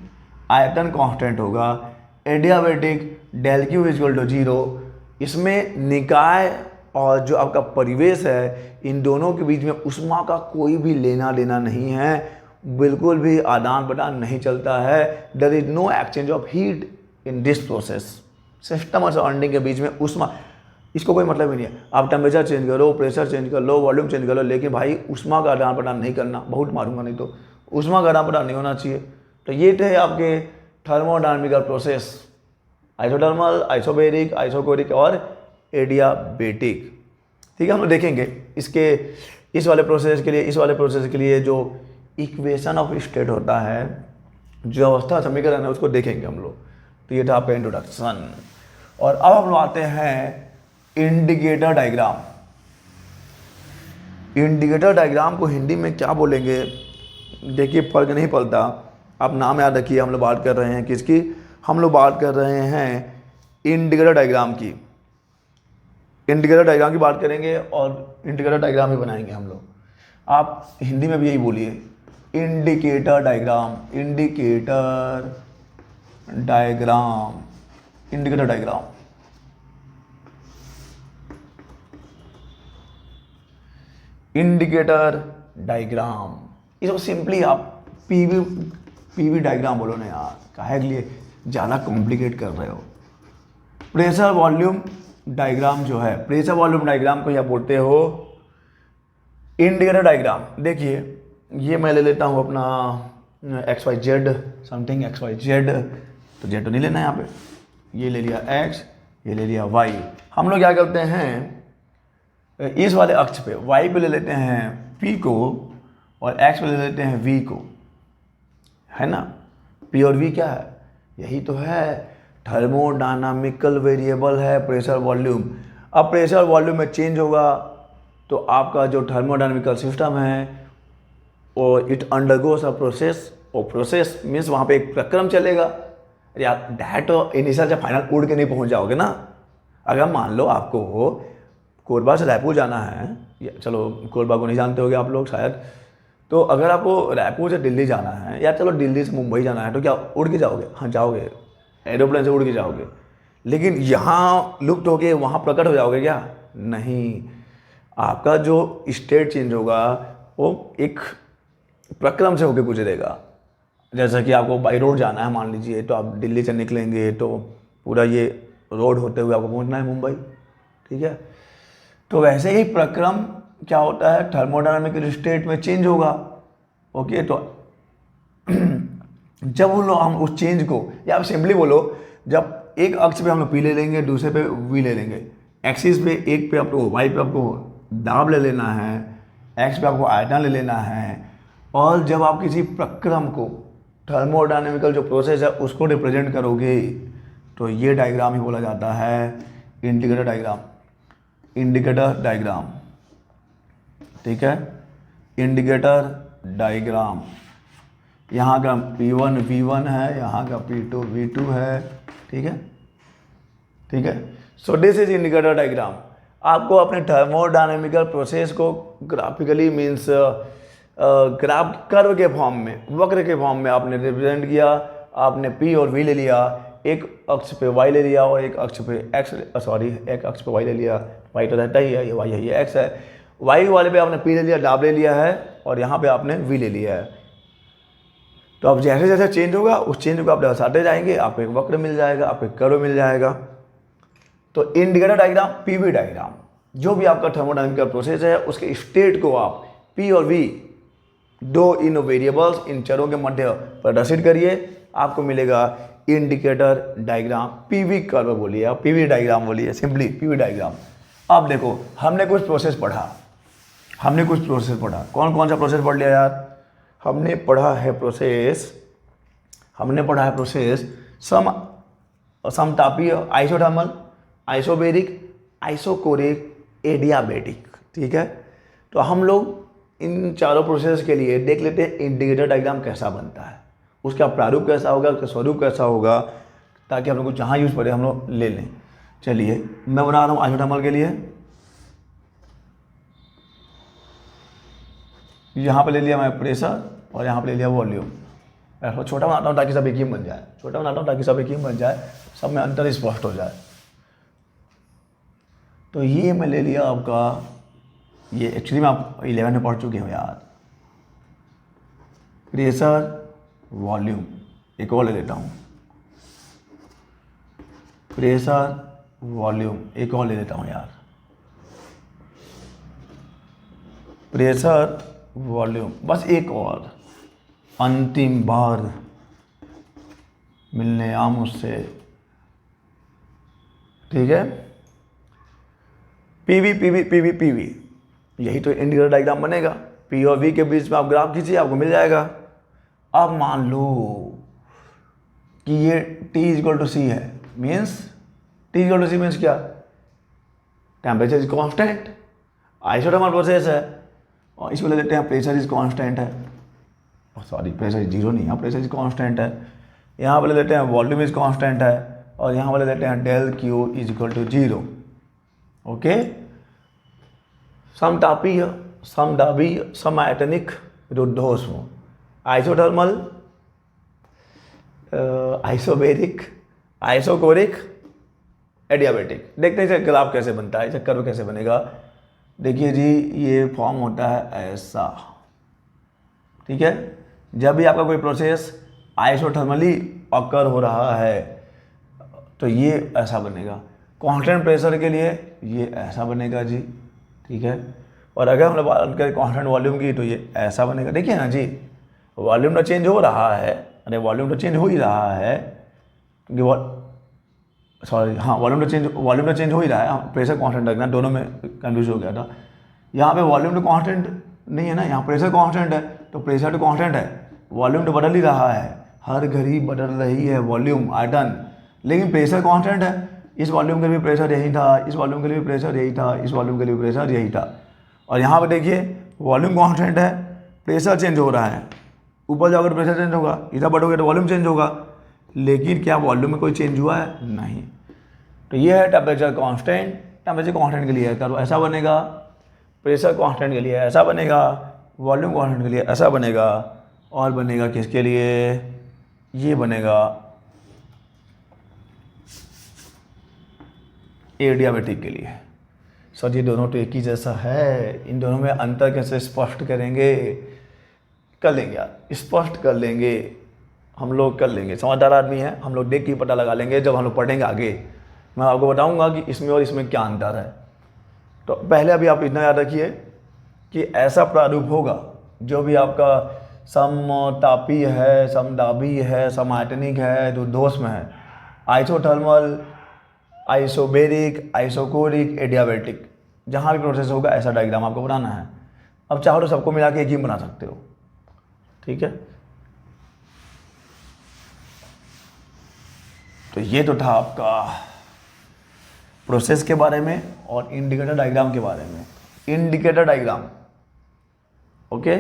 A: आयतन कांस्टेंट होगा। Adiabatic del Q equal to 0, इसमें निकाय और जो आपका परिवेश है इन दोनों के बीच में ऊष्मा का कोई भी लेना देना नहीं है, बिल्कुल भी आदान प्रदान नहीं चलता है। There is no exchange of heat in this process. System और सराउंडिंग के बीच में ऊष्मा, इसको कोई मतलब ही नहीं है। आप टेम्परेचर चेंज करो, प्रेशर चेंज कर लो, वॉल्यूम चेंज कर लो, लेकिन भाई ऊष्मा का आदान प्रदान नहीं करना, बहुत मारूंगा नहीं तो, ऊष्मा का आदान प्रदान नहीं होना चाहिए। तो ये थे आपके थर्मोडायनामिकल प्रोसेस, आइसोथर्मल, आइसोबेरिक, आइसोकोरिक और एडियाबेटिक। ठीक है, हम लोग देखेंगे इसके इस वाले प्रोसेस के लिए जो इक्वेशन ऑफ स्टेट होता है, जो अवस्था समीकरण है, उसको देखेंगे हम लोग। तो ये था आपका इंट्रोडक्शन। और अब हम लोग आते हैं इंडिकेटर डायग्राम। इंडिकेटर डायग्राम को हिंदी में क्या बोलेंगे, देखिए फर्क नहीं पड़ता, आप नाम याद रखिए। हम लोग बात कर रहे हैं किसकी, हम लोग बात कर रहे हैं इंडिकेटर डायग्राम की। इंडिकेटर डायग्राम की बात करेंगे और इंडिकेटर डायग्राम ही बनाएंगे हम लोग। आप हिंदी में भी यही बोलिए, indicator diagram, indicator diagram, indicator diagram. Indicator diagram, इसको सिंपली आप पीवी डायग्राम बोलो ना यार, काहे के लिए ज़्यादा कॉम्प्लिकेट कर रहे हो। प्रेशर वॉल्यूम डायग्राम जो है, प्रेशर वॉल्यूम डायग्राम को या बोलते हो इंडिकेटर डायग्राम। देखिए ये मैं ले लेता हूँ अपना XYZ समथिंग XYZ, तो Z तो नहीं लेना है यहाँ पे, ये ले लिया X, ये ले लिया Y। हम लोग क्या करते हैं, इस वाले अक्ष पे Y पे ले लेते हैं P को और X पे ले लेते हैं V को, है ना। P और V क्या है, यही तो है थर्मोडायनामिकल वेरिएबल है प्रेशर वॉल्यूम। अब प्रेशर वॉल्यूम में चेंज होगा तो आपका जो थर्मोडायनामिकल सिस्टम है वो इट अंडरगोस अ प्रोसेस, और प्रोसेस मीन्स वहाँ पे एक प्रक्रम चलेगा। अरे यार डायरेक्ट इनिशियल से फाइनल उड़ के नहीं पहुँच जाओगे ना। अगर मान लो आपको कोरबा से रायपुर जाना है, चलो कोरबा को नहीं जानते होगे आप लोग शायद, तो अगर आपको रायपुर से दिल्ली जाना है या चलो दिल्ली से मुंबई जाना है, तो क्या उड़ के जाओगे? हाँ जाओगे, एरोप्लेन से उड़ के जाओगे। लेकिन यहाँ लुप्त होके वहाँ प्रकट हो जाओगे क्या? नहीं, आपका जो स्टेट चेंज होगा वो एक प्रक्रम से होके गुजरेगा। जैसा कि आपको बाई रोड जाना है मान लीजिए, तो आप दिल्ली से निकलेंगे तो पूरा ये रोड होते हुए आपको पहुँचना है मुंबई, ठीक है। तो वैसे ही प्रक्रम क्या होता है, थर्मोडायनामिकल स्टेट में चेंज होगा। ओके, तो जब हम उस चेंज को, या आप सिंपली बोलो, जब एक अक्ष पे हम लोग P ले लेंगे, दूसरे पे V ले लेंगे, एक्सिस पे एक पे आपको Y पे आपको दाब ले लेना है, X पे आपको आयतन ले लेना है, और जब आप किसी प्रक्रम को, थर्मोडायनामिकल जो प्रोसेस है उसको रिप्रेजेंट करोगे, तो ये डायग्राम ही बोला जाता है इंडिकेटर डायग्राम। इंडिकेटर डायग्राम, ठीक है, इंडिकेटर डायग्राम। यहाँ का P1 V1 है, यहाँ का P2 V2 है, ठीक है, ठीक है। So this is indicator diagram. आपको अपने थर्मोडायनामिकल प्रोसेस को ग्राफिकली मीन्स ग्राफ कर्व के फॉर्म में, वक्र के फॉर्म में आपने रिप्रेजेंट किया। आपने P और V ले लिया, एक अक्ष पे Y ले लिया और एक अक्ष पे X, एक अक्ष पे Y ले लिया, Y तो रहता ही है, ये Y है, ये X है। Y वाले पे आपने P ले लिया, दाब ले लिया है, और यहाँ पे आपने V ले लिया है। तो अब जैसे जैसे चेंज होगा उस चेंज को आप दर्शाते जाएंगे, आपको एक वक्र मिल जाएगा, आपको एक कर्व मिल जाएगा। तो इंडिकेटर डायग्राम, पीवी डायग्राम, जो भी आपका थर्मोडायनामिकल प्रोसेस है उसके स्टेट को आप P और V दो इन वेरिएबल्स, इन चरों के मध्य प्रदर्शित करिए, आपको मिलेगा इंडिकेटर डायग्राम। पीवी कर्व बोलिए, आप पीवी डायग्राम बोलिए, सिंपली पीवी डायग्राम। अब देखो हमने कुछ प्रोसेस पढ़ा, कौन कौन सा प्रोसेस पढ़ लिया यार? हमने पढ़ा है प्रोसेस सम और समतापीय आइसोथर्मल, आइसोबेरिक, आइसोकोरिक, एडियाबेटिक। ठीक है, तो हम लोग इन चारों प्रोसेस के लिए देख लेते हैं इंडिकेटर डायग्राम कैसा बनता है, उसका प्रारूप कैसा होगा, उसका स्वरूप कैसा होगा, ताकि हम लोग को जहाँ यूज़ पड़े हम लोग ले लें। चलिए मैं बना रहा हूँ आइसोथर्मल के लिए। यहाँ पे ले लिया मैं प्रेशर और यहाँ पे ले लिया वॉल्यूम। मैं छोटा बनाता हूँ ताकि सब एक ही बन जाए, छोटा बनाता हूँ ताकि सब एक ही बन जाए, सब में अंतर स्पष्ट हो जाए। तो ये मैं ले लिया आपका, ये एक्चुअली में आप 11 में पढ़ चुके हो यार, प्रेशर वॉल्यूम। एक और ले लेता हूँ, प्रेशर वॉल्यूम। एक और ले लेता हूँ यार, प्रेशर वॉल्यूम। बस एक और, अंतिम बार मिलने आ मुझसे। ठीक है, पीवी पीवी पीवी पीवी, यही तो इंडिकेटर डायग्राम बनेगा। पी और वी के बीच में आप ग्राफ खींचिए, आपको मिल जाएगा। अब मान लो कि ये T इक्वल टू सी है, means T equal to C means क्या, temperature is constant, isothermal process है, और इसको ले लेते हैं प्रेशर इज कांस्टेंट है, सॉरी प्रेशर इज जीरो नहीं है, प्रेशर इज कांस्टेंट है। यहाँ पर ले लेते हैं वॉल्यूम इज कांस्टेंट है, और यहाँ पर ले लेते हैं del Q is equal to zero. Okay, समतापीय, समदाबीय, समायतनिक, रुद्धोष्म, आइसोथर्मल, आइसोबेरिक, आइसोकोरिक, एडियाबेटिक। देखते हैं ग्राफ कैसे बनता है, कर्व कैसे बनेगा। देखिए जी, ये फॉर्म होता है ऐसा। ठीक है, जब भी आपका कोई प्रोसेस आइसोथर्मली अकर हो रहा है तो ये ऐसा बनेगा। कांस्टेंट प्रेशर के लिए ये ऐसा बनेगा जी। ठीक है, और अगर हम लोग बात करें कांस्टेंट वॉल्यूम की तो ये ऐसा बनेगा। देखिए ना जी, वॉल्यूम तो चेंज हो रहा है, अरे वॉल्यूम तो चेंज हो ही रहा है, क्योंकि सॉरी हाँ वॉल्यूम तो चेंज हो ही रहा है, प्रेशर कांस्टेंट रखना, दोनों में कंफ्यूज हो गया था। यहाँ पे वॉल्यूम तो कांस्टेंट नहीं है ना, यहाँ प्रेशर कांस्टेंट है, तो प्रेशर तो कांस्टेंट है, वॉल्यूम तो बदल ही रहा है, हर घड़ी बदल रही है वॉल्यूम आयतन, लेकिन प्रेशर कांस्टेंट है। इस वॉल्यूम के लिए प्रेशर यही था, इस वॉल्यूम के लिए प्रेशर यही था, इस वॉल्यूम के लिए प्रेशर यही था। और यहाँ पर देखिए वॉल्यूम कांस्टेंट है, प्रेशर चेंज हो रहा है, ऊपर जाओगे तो प्रेशर चेंज होगा, इधर बढ़ोगे तो वॉल्यूम चेंज होगा, लेकिन क्या वॉल्यूम में कोई चेंज हुआ है? नहीं। तो ये है टेम्परेचर कांस्टेंट। टेम्परेचर कांस्टेंट के लिए कर्व ऐसा बनेगा, प्रेशर कांस्टेंट के लिए ऐसा बनेगा, वॉल्यूम कांस्टेंट के लिए ऐसा बनेगा, और बनेगा किसके लिए? ये बनेगा एडियाबेटिक के लिए। सर ये दोनों तो एक ही जैसा है, इन दोनों में अंतर कैसे स्पष्ट करेंगे? कर लेंगे यार, स्पष्ट कर लेंगे, हम लोग कर लेंगे, समझदार आदमी है, हम लोग देख के पता लगा लेंगे। जब हम लोग पढ़ेंगे आगे मैं आपको बताऊंगा कि इसमें और इसमें क्या अंतर है। तो पहले अभी आप इतना याद रखिए कि ऐसा प्रारूप होगा जो भी आपका समतापीय है, समदाबीय है, समायतनिक है, रुद्धोष्म है, आइसोथर्मल, आइसोबेरिक, आइसोकोरिक, एडियाबेटिक, जहाँ भी प्रोसेस होगा ऐसा डायग्राम आपको बनाना है। अब चाहो तो सबको मिला के एक ही बना सकते हो। ठीक है, तो ये तो था आपका प्रोसेस के बारे में और इंडिकेटर डायग्राम के बारे में। Indicator diagram, okay.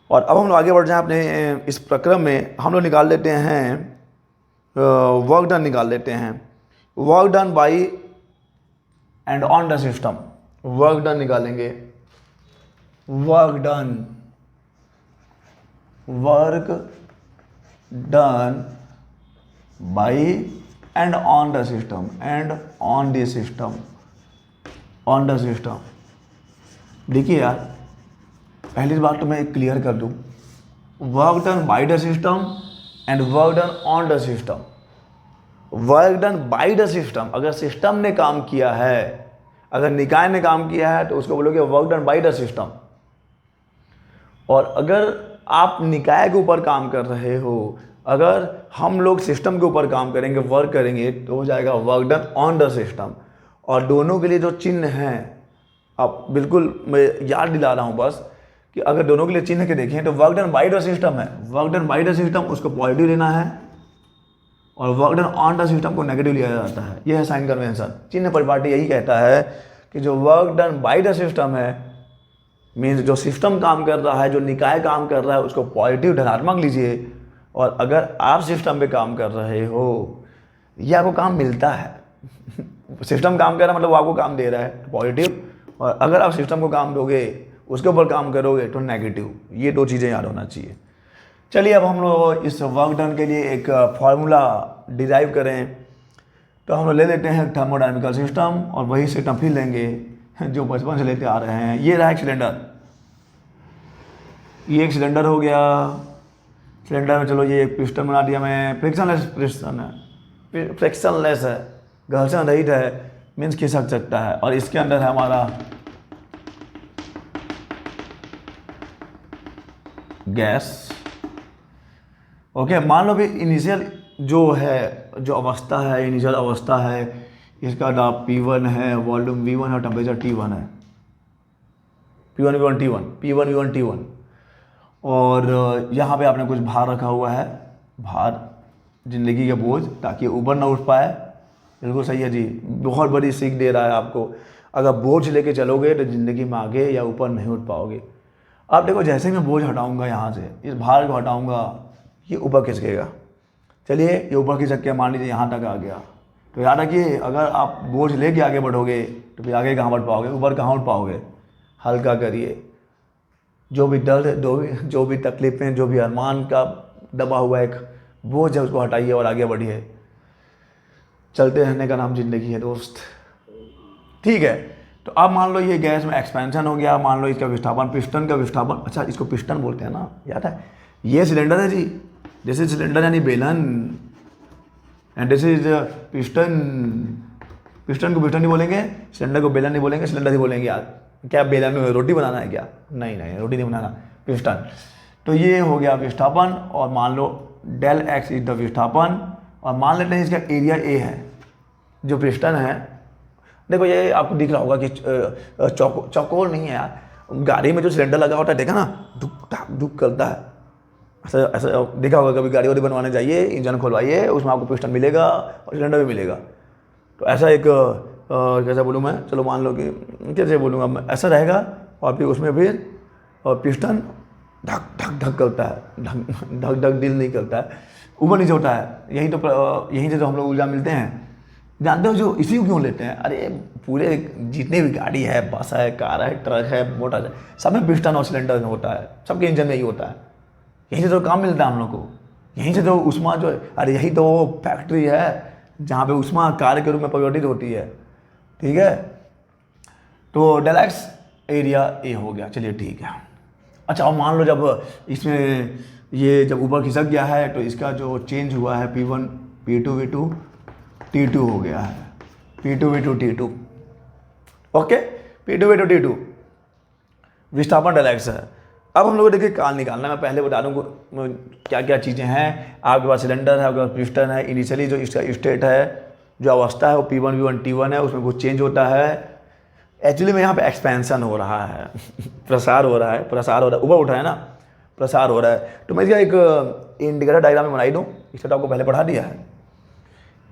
A: और अब हम लोग आगे बढ़ जाएं अपने इस प्रक्रम में। हम लोग निकाल लेते हैं वर्क डन, निकाल लेते हैं work done by and on the system. Work done निकालेंगे, work done, work done by and on the system, and on the system, on the system. देखिए यार, पहली बात तो मैं क्लियर कर दूं, work done by the system and work done on the system. Work done by the system, अगर सिस्टम ने काम किया है, अगर निकाय ने काम किया है तो उसको बोलोगे work done by the system. और अगर आप निकाय के ऊपर काम कर रहे हो, अगर हम लोग सिस्टम के ऊपर काम करेंगे, वर्क करेंगे, तो हो जाएगा work done on the system. और दोनों के लिए जो चिन्ह हैं, आप बिल्कुल मैं याद दिला रहा हूँ बस कि अगर दोनों के लिए चिन्ह के देखें तो work done by the system है, work done by the system, उसको पॉजिटिव लेना है, और work done on the system को नेगेटिव लिया जाता है। यह है साइन कन्वेंशन। चिन्ह परिपाटी यही कहता है कि जो work done by the system है, मीन्स जो सिस्टम काम कर रहा है, जो निकाय काम कर रहा है, उसको पॉजिटिव धनात्मक लीजिए। और अगर आप सिस्टम पे काम कर रहे हो या आपको काम मिलता है सिस्टम काम कर रहा है मतलब वो आपको काम दे रहा है पॉजिटिव, और अगर आप सिस्टम को काम दोगे, उसके ऊपर काम करोगे तो नेगेटिव। ये दो चीज़ें याद होना चाहिए। चलिए अब हम लोग इस वर्क डन के लिए एक फार्मूला डिराइव करें। तो हम लोग ले लेते हैं थर्मोडायनेमिकल सिस्टम और वही सिस्टम फिर लेंगे जो बचपन से लेते आ रहे हैं। ये रहा एक सिलेंडर, ये एक सिलेंडर हो गया। सिलेंडर में चलो ये एक पिस्टन बना दिया मैं, फ्रिक्शनलेस पिस्टन है, फ्रिक्शनलेस है, घर्षण रहित है, मीन्स खिसक सकता है। और इसके अंदर है हमारा गैस। ओके, मान लो भी इनिशियल जो है, जो अवस्था है, इनिशियल अवस्था है, इसका नाम P1 है, वॉल्यूम V1 है, टेम्परेचर T1 है, P1 V1 T1, P1 V1 T1। और यहाँ पे आपने कुछ भार रखा हुआ है, भार जिंदगी का बोझ, ताकि ऊपर ना उठ पाए। बिल्कुल सही है जी, बहुत बड़ी सीख दे रहा है आपको। अगर बोझ लेके चलोगे तो ज़िंदगी में आगे या ऊपर नहीं उठ पाओगे। आप देखो, जैसे ही मैं बोझ हटाऊंगा यहाँ से, इस भार को हटाऊंगा, ये ऊपर खिसकेगा। चलिए ये ऊपर खिसक के मान लीजिए यहाँ तक आ गया। तो याद रखिए, अगर आप बोझ लेके आगे बढ़ोगे तो फिर आगे कहाँ बढ़ पाओगे, ऊपर कहाँ उठ पाओगे। हल्का करिए, जो भी दर्द, जो भी तकलीफें, जो भी अरमान का दबा हुआ एक बोझ है, उसको हटाइए और आगे बढ़िए। चलते रहने का नाम ज़िंदगी है दोस्त। ठीक है, तो अब मान लो ये गैस में एक्सपेंशन हो गया, मान लो इसका विस्थापन, पिस्टन का विस्थापन, अच्छा इसको पिस्टन बोलते हैं ना, याद है। ये सिलेंडर है जी, दिस इज सिलेंडर यानी बेलन, and this is piston. Piston को पिस्टन नहीं बोलेंगे, सिलेंडर को बेलन नहीं बोलेंगे, सिलेंडर ही बोलेंगे। यार क्या बेलन में रोटी बनाना है क्या? नहीं नहीं, रोटी नहीं बनाना, पिस्टन। तो ये हो गया विस्थापन, और मान लो डेल एक्स इज द विस्थापन, और मान लेते हैं इसका एरिया ए है, जो पिस्टन है। देखो ये आपको दिख रहा होगा कि चौकोर नहीं है यार, गाड़ी में जो सिलेंडर लगा होता है, देखा ना, धुक धुक करता है। ऐसा ऐसा देखा होगा कभी, गाड़ी वाड़ी बनवाने जाइए, इंजन खुलवाइए, उसमें आपको पिस्टन मिलेगा और सिलेंडर भी मिलेगा। तो ऐसा एक कैसा बोलूँ मैं, चलो मान लो कि कैसे बोलूँगा मैं, ऐसा रहेगा। और फिर उसमें फिर पिस्टन धक धक धक करता है, धक धक धक दिल नहीं करता है, ऊपर नीचे होता है। यहीं से जो हम लोग ऊर्जा मिलते हैं, जानते हो जो इसी को क्यों लेते हैं? अरे पूरे जितने भी गाड़ी है, बस है, कार है, ट्रक है, मोटर है, सब में पिस्टन और सिलेंडर में होता है, सबके इंजन में ही होता है। यहीं से तो काम मिलता है हम लोग को, यहीं से तो उष्मा जो है, अरे यही तो वो फैक्ट्री है जहाँ पे उष्मा कार्य के रूप में परिवर्तित होती है। ठीक है, तो डेल एक्स एरिया ए हो गया। चलिए ठीक है। अच्छा, अब मान लो जब इसमें ये जब ऊपर खिसक गया है, तो इसका जो चेंज हुआ है P1 P2 V2 T2 हो गया है, P2 V2 T2। Okay, P2 V2 T2 विस्थापन डेल एक्स है। अब हम लोग देखिए काल निकालना, मैं पहले बता दूँ क्या क्या चीज़ें हैं। आपके पास सिलेंडर है, आपके पास पिस्टन है, इनिशियली जो इसका स्टेट है, जो अवस्था है वो P1 V1 T1 है, उसमें कुछ चेंज होता है। एक्चुअली में यहाँ पे एक्सपेंशन हो रहा है प्रसार हो रहा है, ऊपर उठ रहा है ना, प्रसार हो रहा है। तो मैं इसका एक इंडिकेटर डायग्राम में बनाई दूँ, इसका तो आपको पहले पढ़ा दिया है।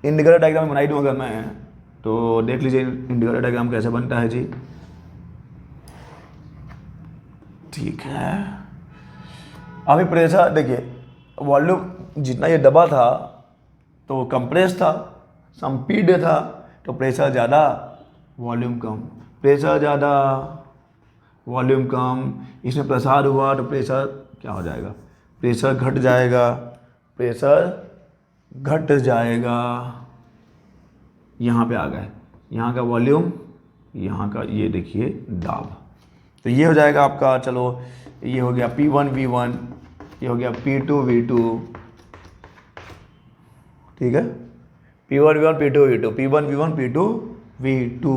A: इंडिकेटर डायग्राम बनाई दूँ अगर मैं, तो देख लीजिए इंडिकेटर डायग्राम कैसे बनता है जी। ठीक है, अभी प्रेशर देखिए, वॉल्यूम जितना ये दबा था तो कंप्रेस था, संपीड था, तो प्रेशर ज़्यादा वॉल्यूम कम, प्रेशर ज़्यादा वॉल्यूम कम। इसमें प्रसार हुआ तो प्रेशर क्या हो जाएगा, प्रेशर घट जाएगा, प्रेशर घट जाएगा। यहाँ पे आ गए, यहाँ का वॉल्यूम, यहाँ का ये देखिए दाब, तो ये हो जाएगा आपका। चलो ये हो गया P1 V1, ये हो गया P2 V2। ठीक है, P1 V1 P2 V2, P1 V1 P2 V2।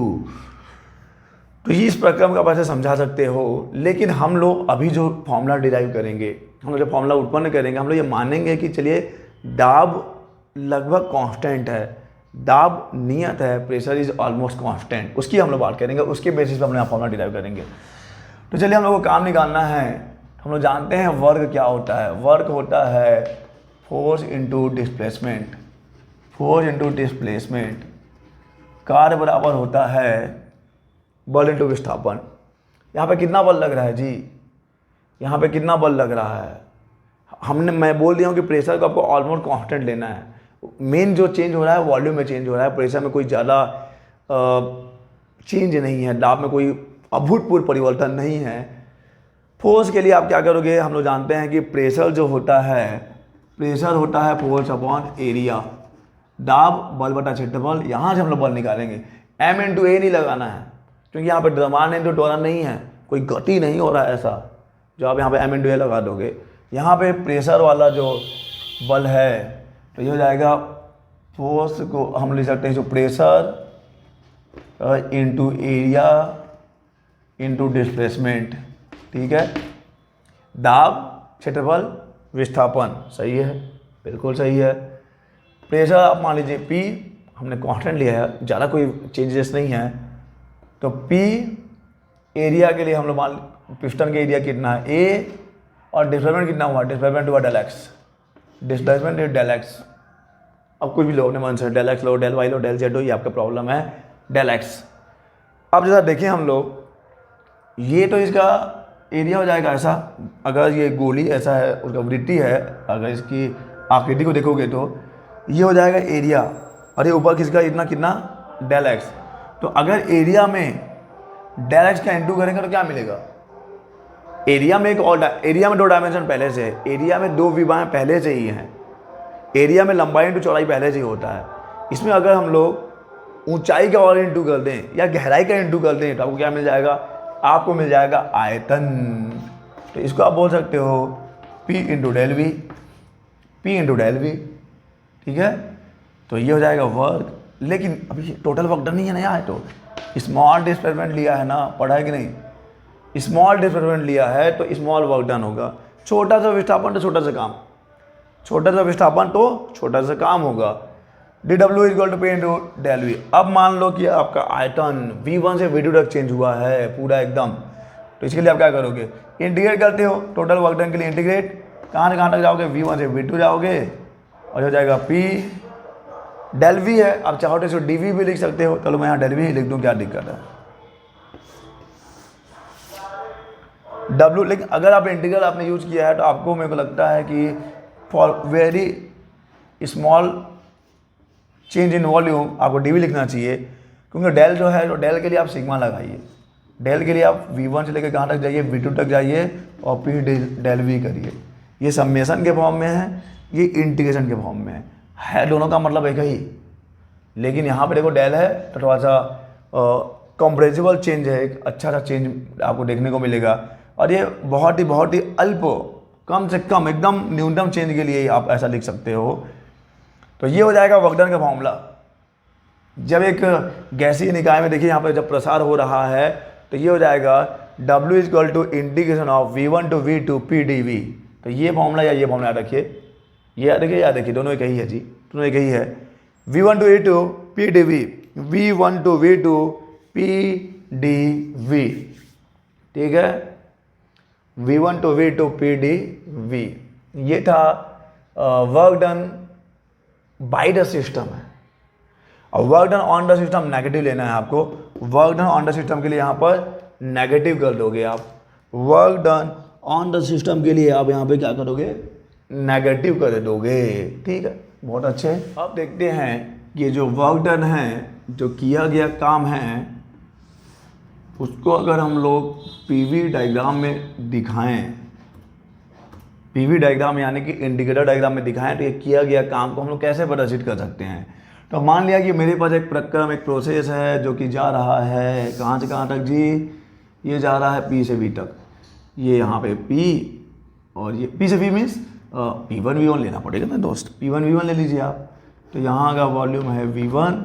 A: तो ये इस प्रक्रम का वैसे समझा सकते हो। लेकिन हम लोग अभी जो फॉर्मूला डिराइव करेंगे, हम लोग जो फॉर्मूला उत्पन्न करेंगे, हम लोग ये मानेंगे कि चलिए दाब लगभग कांस्टेंट है, दाब नियत है, प्रेशर इज ऑलमोस्ट कांस्टेंट, उसकी हम लोग बात करेंगे, उसके बेसिस पे हम लोग फॉर्मूला डिराइव करेंगे। तो चलिए हम लोग को काम निकालना है। हम लोग जानते हैं वर्क क्या होता है, वर्क होता है force into displacement. Force into displacement, कार्य बराबर होता है बल इंटू विस्थापन। यहाँ पे कितना बल लग रहा है जी, यहाँ पे कितना बल लग रहा है, मैं बोल दिया हूँ कि प्रेशर को आपको ऑलमोस्ट कांस्टेंट लेना है। मेन जो चेंज हो रहा है वॉल्यूम में चेंज हो रहा है, प्रेशर में कोई ज़्यादा चेंज नहीं है, दाब में कोई अभूतपूर्व परिवर्तन नहीं है। फोर्स के लिए आप क्या करोगे, हम लोग जानते हैं कि प्रेशर जो होता है, प्रेशर होता है फोर्स अपॉन एरिया, दाब बल बटा क्षेत्रफल। यहाँ से हम लोग बल निकालेंगे, एम इंटू ए नहीं लगाना है, क्योंकि यहाँ पे द्रव्यमान इंटू त्वरण नहीं है, कोई गति नहीं हो रहा है ऐसा जो आप यहाँ पे एम इंटू ए लगा दोगे। यहाँ पे प्रेशर वाला जो बल है तो ये हो जाएगा, फोर्स को हम लिख सकते हैं जो pressure into area into displacement, ठीक है। दाब क्षेत्रफल विस्थापन, सही है, बिल्कुल सही है। प्रेशर आप मान लीजिए P हमने कांस्टेंट लिया है, ज़्यादा कोई चेंजेस नहीं है, तो P एरिया के लिए हम लोग मान, पिस्टन के एरिया कितना है A, और डिस्प्लेसमेंट कितना हुआ, डिस्प्लेसमेंट हुआ del X, displacement del X. अब कुछ भी लो अपने मन से, डेल एक्स लो, डेल वाई लो, डेल जेड लो, ये आपका प्रॉब्लम है, डेल एक्स। अब जैसा देखें हम लोग, ये तो इसका एरिया हो जाएगा ऐसा, अगर ये गोली ऐसा है, उसका वृत्ति है, अगर इसकी आकृति को देखोगे तो ये हो जाएगा एरिया, और ये ऊपर किसका इतना कितना, डेल एक्स। तो अगर एरिया में डेल एक्स का इंटू करेंगे तो क्या मिलेगा, एरिया में एक और एरिया में 2 डायमेंशन पहले से है, एरिया में 2 विभाएँ पहले से ही हैं, एरिया में लंबाई इंटू चौड़ाई पहले से ही होता है। इसमें अगर हम लोग ऊंचाई का और इंटू कर दें या गहराई का इंटू कर दें तो आपको क्या मिल जाएगा, आपको मिल जाएगा आयतन। तो इसको आप बोल सकते हो P into del V, P into del V, ठीक है। तो ये हो जाएगा वर्क, लेकिन अभी टोटल वर्क डन नहीं है ना यार, तो स्मॉल डिस्प्लेसमेंट लिया है ना, पढ़ा है कि नहीं, स्मॉल डिस्प्लेसमेंट लिया है तो स्मॉल वर्क डन होगा। छोटा सा विस्थापन तो छोटा सा काम, छोटा सा विस्थापन तो छोटा सा काम होगा। dw equal to P into del V. अब मान लो कि आपका आयतन V1 से V2 तक चेंज हुआ है पूरा एकदम, तो इसके लिए आप क्या करोगे, इंटीग्रेट करते हो, टोटल वर्क डन के लिए इंटीग्रेट, कहाँ से कहाँ तक जाओगे, V1 से V2 जाओगे, और हो जाएगा P डेल वी है। आप चाहो तो इसको dv भी लिख सकते हो, चलो मैं यहाँ डेल वी ही लिख दूँ, क्या दिक्कत है, W। लेकिन अगर आप इंटीग्रल आपने यूज किया है तो आपको, मेरे को लगता है कि for very small change in volume आपको dv लिखना चाहिए, क्योंकि डेल जो है, तो डेल के लिए आप सिग्मा लगाइए, डेल के लिए आप V1 से लेकर कहाँ तक जाइए, V2 तक जाइए, और P डेल वी करिए। ये सम्मेशन के फॉर्म में है, ये इंटीग्रेशन के फॉर्म में है, दोनों का मतलब एक ही, लेकिन यहाँ पे देखो डेल है तो थोड़ा सा कंप्रेसिबल चेंज है, एक अच्छा सा चेंज आपको देखने को मिलेगा, और ये बहुत ही अल्प, कम से कम एकदम न्यूनतम चेंज के लिए आप ऐसा लिख सकते हो। तो ये हो जाएगा वर्क डन का फॉर्मूला। जब एक गैसीय निकाय में देखिए यहाँ पर जब प्रसार हो रहा है तो ये हो जाएगा W equal to integration of V1 to V2 PdV। तो ये फॉर्मूला या ये फॉर्मूला याद रखिए, ये याद रखिए, दोनों एक ही है जी, दोनों एक ही है। V1 to V2 PdV, V1 to V2 PdV, ठीक है, V1 टू V2 PdV। ये था work done by the system है। और work done on the system negative लेना है आपको, work done on the system के लिए यहाँ पर नेगेटिव कर दोगे आप, work done on the system के लिए आप यहाँ पे क्या करोगे, नेगेटिव कर दोगे, ठीक है, बहुत अच्छे। अब देखते हैं ये जो वर्क डन है, जो किया गया काम है, उसको अगर हम लोग PV डायग्राम में दिखाएं, PV डायग्राम यानी कि इंडिकेटर डायग्राम में दिखाएं, तो ये किया गया काम को हम लोग कैसे प्रदर्शित कर सकते हैं। तो मान लिया कि मेरे पास एक प्रक्रम, एक प्रोसेस है जो कि जा रहा है कहाँ से कहाँ तक जी, ये जा रहा है P से V तक, ये यहाँ पे P, और ये P से V मीन्स P1 V1 लेना पड़ेगा ना दोस्त, P1 V1 ले लीजिए आप। तो यहाँ का वॉल्यूम है V1,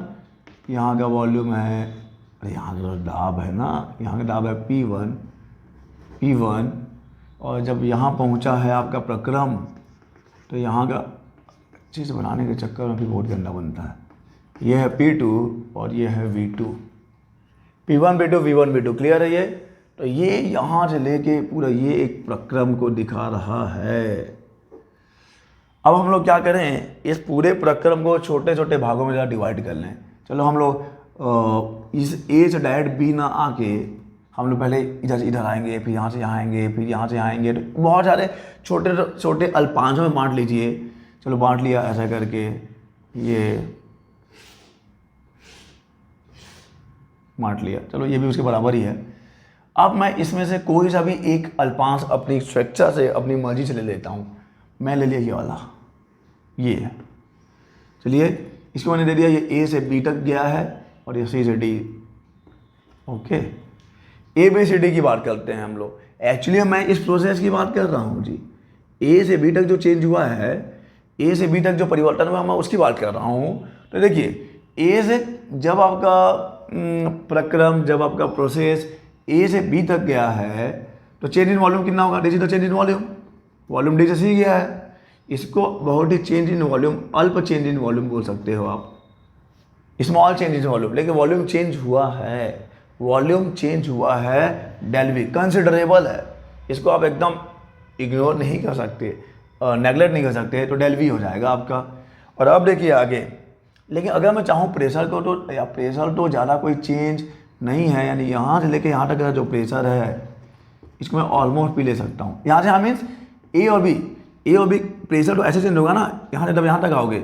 A: यहाँ का वॉल्यूम है, अरे यहाँ का दाब है ना, यहाँ का दाब है P1, और जब यहाँ पहुँचा है आपका प्रक्रम, तो यहाँ का चीज़ बनाने के चक्कर में भी बहुत गंदा बनता है। ये है P2 और ये है V2, P1 V2 V1 V2, clear है ये। तो ये यहाँ से लेके पूरा ये एक प्रक्रम को दिखा रहा है। अब हम लोग क्या करें, इस पूरे प्रक्रम को छोटे छोटे भागों में ज़रा डिवाइड कर लें। चलो हम लोग इस ए से डायरेक्ट बी ना आके हम लोग पहले इधर से इधर आएंगे, फिर यहाँ से यहाँ आएंगे, फिर यहाँ से यहाँ आएंगे, तो बहुत सारे छोटे छोटे अल्पांशों में बांट लीजिए। चलो बांट लिया ऐसा करके, ये बांट लिया, चलो ये भी उसके बराबर ही है। अब मैं इसमें से कोई सा भी एक अल्पांश अपनी स्वेच्छा से अपनी मर्जी से ले लेता हूँ। मैं ले लिया ये वाला, ये है। चलिए इसको मैंने दे दिया, ये ए से बी तक गया है और ये सी से D. Okay, A B C D की बात करते हैं हम लोग। एक्चुअली मैं इस प्रोसेस की बात कर रहा हूँ जी। ए से बी तक जो चेंज हुआ है, ए से बी तक जो परिवर्तन हुआ, मैं उसकी बात कर रहा हूँ। तो देखिए, ए से जब आपका प्रक्रम, जब आपका प्रोसेस ए से बी तक गया है तो चेंज इन वॉल्यूम कितना होगा? Digital change in volume, volume D से सी गया है। इसको बहुत ही चेंज इन वॉल्यूम, अल्प चेंज इन वॉल्यूम बोल सकते हो आप, स्मॉल चेंज इन वॉल्यूम, लेकिन वॉल्यूम चेंज हुआ है, वॉल्यूम चेंज हुआ है, डेल वी कंसिडरेबल है। इसको आप एकदम इग्नोर नहीं कर सकते, नेगलेक्ट नहीं कर सकते, तो डेल वी हो जाएगा आपका। और अब देखिए आगे, लेकिन अगर मैं चाहूँ प्रेशर को, तो या प्रेशर तो ज़्यादा कोई चेंज नहीं है, यानी यहाँ से लेके यहाँ तक का जो प्रेशर है इसको मैं ऑलमोस्ट भी ले सकता हूँ। यहाँ से हाँ मीन्स ए और बी प्रेशर तो ऐसे चेंज होगा ना, यहाँ से जब यहाँ तक आओगे,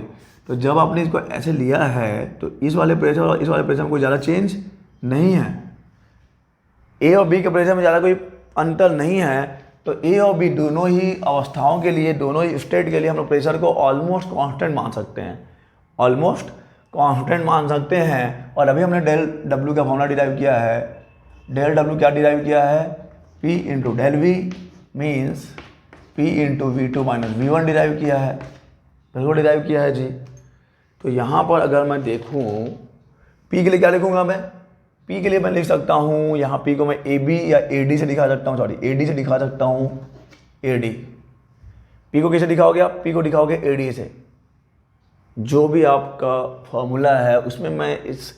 A: तो जब आपने इसको ऐसे लिया है तो इस वाले प्रेशर और इस वाले प्रेशर में कोई ज़्यादा चेंज नहीं है। ए और बी के प्रेशर में ज़्यादा कोई अंतर नहीं है, तो ए और बी दोनों ही अवस्थाओं के लिए, दोनों ही स्टेट के लिए हम लोग प्रेशर को ऑलमोस्ट कांस्टेंट मान सकते हैं, ऑलमोस्ट कांस्टेंट मान सकते हैं। और अभी हमने डेल डब्ल्यू का फॉर्मूला डिराइव किया है। डेल डब्ल्यू क्या डिराइव किया है? P into del V means P into V two minus V one derive किया है, बिल्कुल डिराइव किया है जी। तो यहाँ पर अगर मैं देखूँ पी के लिए क्या लिखूँगा मैं? पी के लिए मैं लिख सकता हूँ, यहाँ पी को मैं ए बी या ए डी से दिखा सकता हूँ, सॉरी ए डी से दिखा सकता हूँ, ए डी। पी को किसे दिखाओगे आप? पी को दिखाओगे ए डी से। जो भी आपका फॉर्मूला है उसमें मैं इस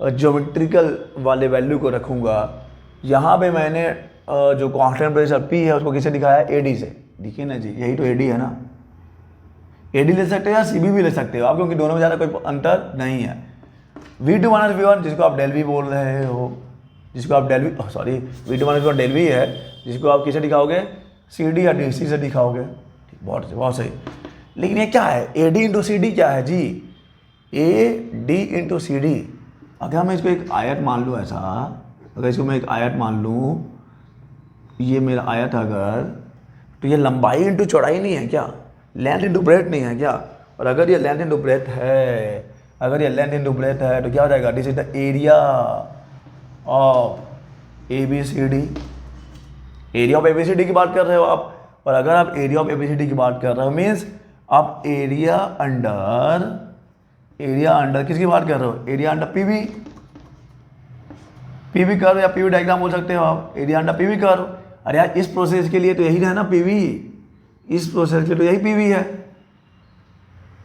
A: ज्योमेट्रिकल वाले वैल्यू को रखूँगा। यहाँ पे मैंने जो कांस्टेंट प्रेशर पी है उसको किसे दिखाया? ए डी से। देखिए ना जी, यही तो ए डी है ना। ए डी ले सकते हो या सी बी भी ले सकते हो आप, क्योंकि दोनों में ज़्यादा कोई अंतर नहीं है। V two minus V one जिसको आप डेल वी बोल रहे हो, जिसको आप del V, sorry V two minus V one del V है, जिसको आप किसे दिखाओगे? सी डी या डी सी से दिखाओगे। बहुत बहुत सही। लेकिन ये क्या है? A D into C D क्या है जी? A D into C D. अगर मैं इसको एक आयत मान लूँ ऐसा, अगर इसको मैं एक आयत मान लूँ, ये मेरा आयत अगर, तो ये लंबाई इंटू चौड़ाई नहीं है क्या? लेंथ इंटू ब्रेथ नहीं है क्या? और अगर ये लेंथ इंटू ब्रेथ है, अगर ये लेंथ इंटू ब्रेथ है तो क्या हो जाएगा? This is the area of A B C D. Area of A B C D की बात कर रहे हो आप। और अगर आप area of A B C D की बात कर रहे हो मीन्स आप एरिया अंडर किसकी बात कर रहे हो? Area under PV, PV curve या पीवी डायग्राम बोल सकते हो आप, एरिया अंडर पीवी कर्व। अरे यार इस प्रोसेस के लिए तो यही है ना पीवी, इस प्रोसेस के लिए तो यही पीवी है।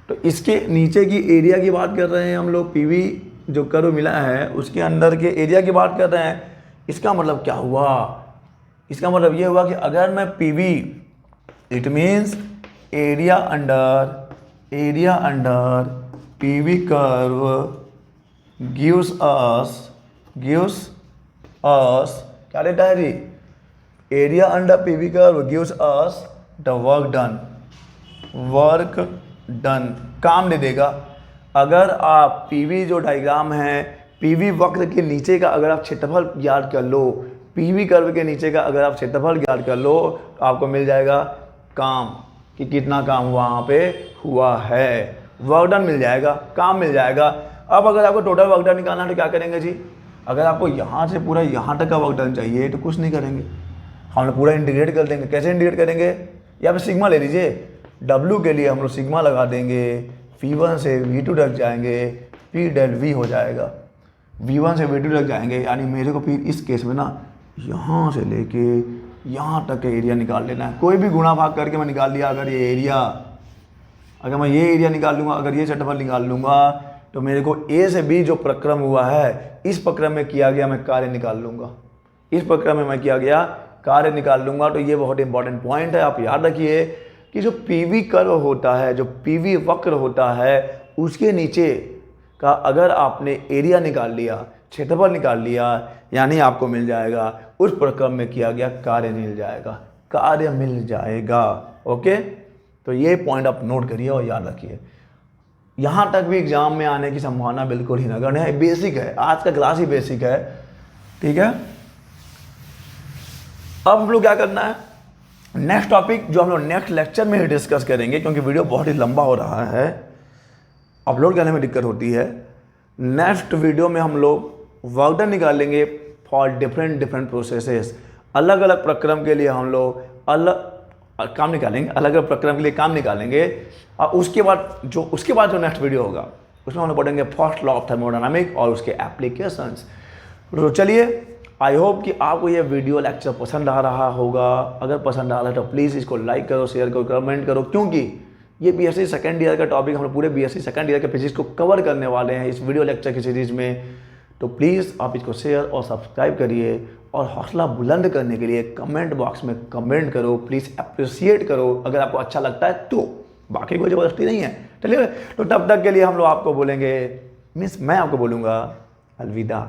A: तो इसके नीचे की एरिया की बात कर रहे हैं हम लोग, पीवी जो कर्व मिला है उसके अंदर के एरिया की बात कर रहे हैं। इसका मतलब क्या हुआ? इसका मतलब ये हुआ कि अगर मैं PV, it means area under PV curve gives us क्या देता है जी? Area under PV curve gives us the work done, काम दे देगा। अगर आप पीवी जो डायग्राम है, पीवी वक्र के नीचे का अगर आप क्षेत्रफल ज्ञात कर लो, पीवी कर्व के नीचे का अगर आप क्षेत्रफल ज्ञात कर लो, तो आपको मिल जाएगा काम, कि कितना काम वहाँ पे हुआ है। वर्क डन मिल जाएगा, काम मिल जाएगा। अब अगर आपको टोटल वर्क डन निकालना है तो क्या करेंगे जी? अगर आपको यहाँ से पूरा यहाँ तक का वर्क डन चाहिए तो कुछ नहीं करेंगे, हम लोग पूरा इंटीग्रेट कर देंगे। कैसे इंटीग्रेट करेंगे? या फिर सिग्मा ले लीजिए। W के लिए हम लोग सिग्मा लगा देंगे, V1 से V2 तक जाएंगे, P डेल V हो जाएगा। V1 से V2 तक जाएंगे, यानी मेरे को फिर इस केस में ना यहाँ से लेके यहाँ तक का एरिया निकाल लेना है। कोई भी गुणा भाग करके मैं निकाल लिया, अगर ये एरिया, अगर मैं ये एरिया निकाल लूँगा, अगर ये क्षेत्रफल निकाल लूँगा, तो मेरे को A से B जो प्रक्रम हुआ है, इस प्रक्रम में किया गया मैं कार्य निकाल लूँगा, इस प्रक्रम में मैं किया गया कार्य निकाल लूँगा। तो ये बहुत इंपॉर्टेंट पॉइंट है, आप याद रखिए। कि जो पीवी कर्व होता है, जो पीवी वक्र होता है, उसके नीचे का अगर आपने एरिया निकाल लिया, क्षेत्रफल निकाल लिया, यानी आपको मिल जाएगा उस प्रक्रम में किया गया कार्य मिल जाएगा, कार्य मिल जाएगा। ओके, तो ये पॉइंट आप नोट करिए और याद रखिए। यहाँ तक भी एग्जाम में आने की संभावना बिल्कुल ही नगण्य है। बेसिक है, आज का क्लास ही बेसिक है, ठीक है। अब हम लोग क्या करना है, नेक्स्ट टॉपिक जो हम लोग नेक्स्ट लेक्चर में ही डिस्कस करेंगे, क्योंकि वीडियो बहुत ही लंबा हो रहा है, अपलोड करने में दिक्कत होती है। नेक्स्ट वीडियो में हम लोग वर्क डन निकालेंगे फॉर डिफरेंट प्रोसेसेस। अलग अलग प्रक्रम के लिए हम लोग अलग काम निकालेंगे, अलग अलग प्रक्रम के लिए काम निकालेंगे। और उसके बाद जो नेक्स्ट वीडियो होगा उसमें हम लोग पढ़ेंगे फर्स्ट लॉ ऑफ थर्मोडायनामिक और उसके एप्लीकेशंस। तो चलिए, आई होप कि आपको ये वीडियो लेक्चर पसंद आ रहा होगा। अगर पसंद आ रहा है तो प्लीज़ इसको लाइक करो, शेयर करो, कमेंट करो, क्योंकि ये बीएससी सेकेंड ईयर का टॉपिक, हम लोग पूरे बीएससी सेकेंड ईयर के फिजिक्स को कवर करने वाले हैं इस वीडियो लेक्चर की सीरीज़ में। तो प्लीज़ आप इसको शेयर और सब्सक्राइब करिए, और हौसला बुलंद करने के लिए कमेंट बॉक्स में कमेंट करो, प्लीज़ अप्रिशिएट करो अगर आपको अच्छा लगता है तो, बाकी कोई ज़बरदस्ती नहीं है। चलिए, तो तब तक के लिए हम लोग आपको बोलेंगे, मैं आपको बोलूँगा अलविदा।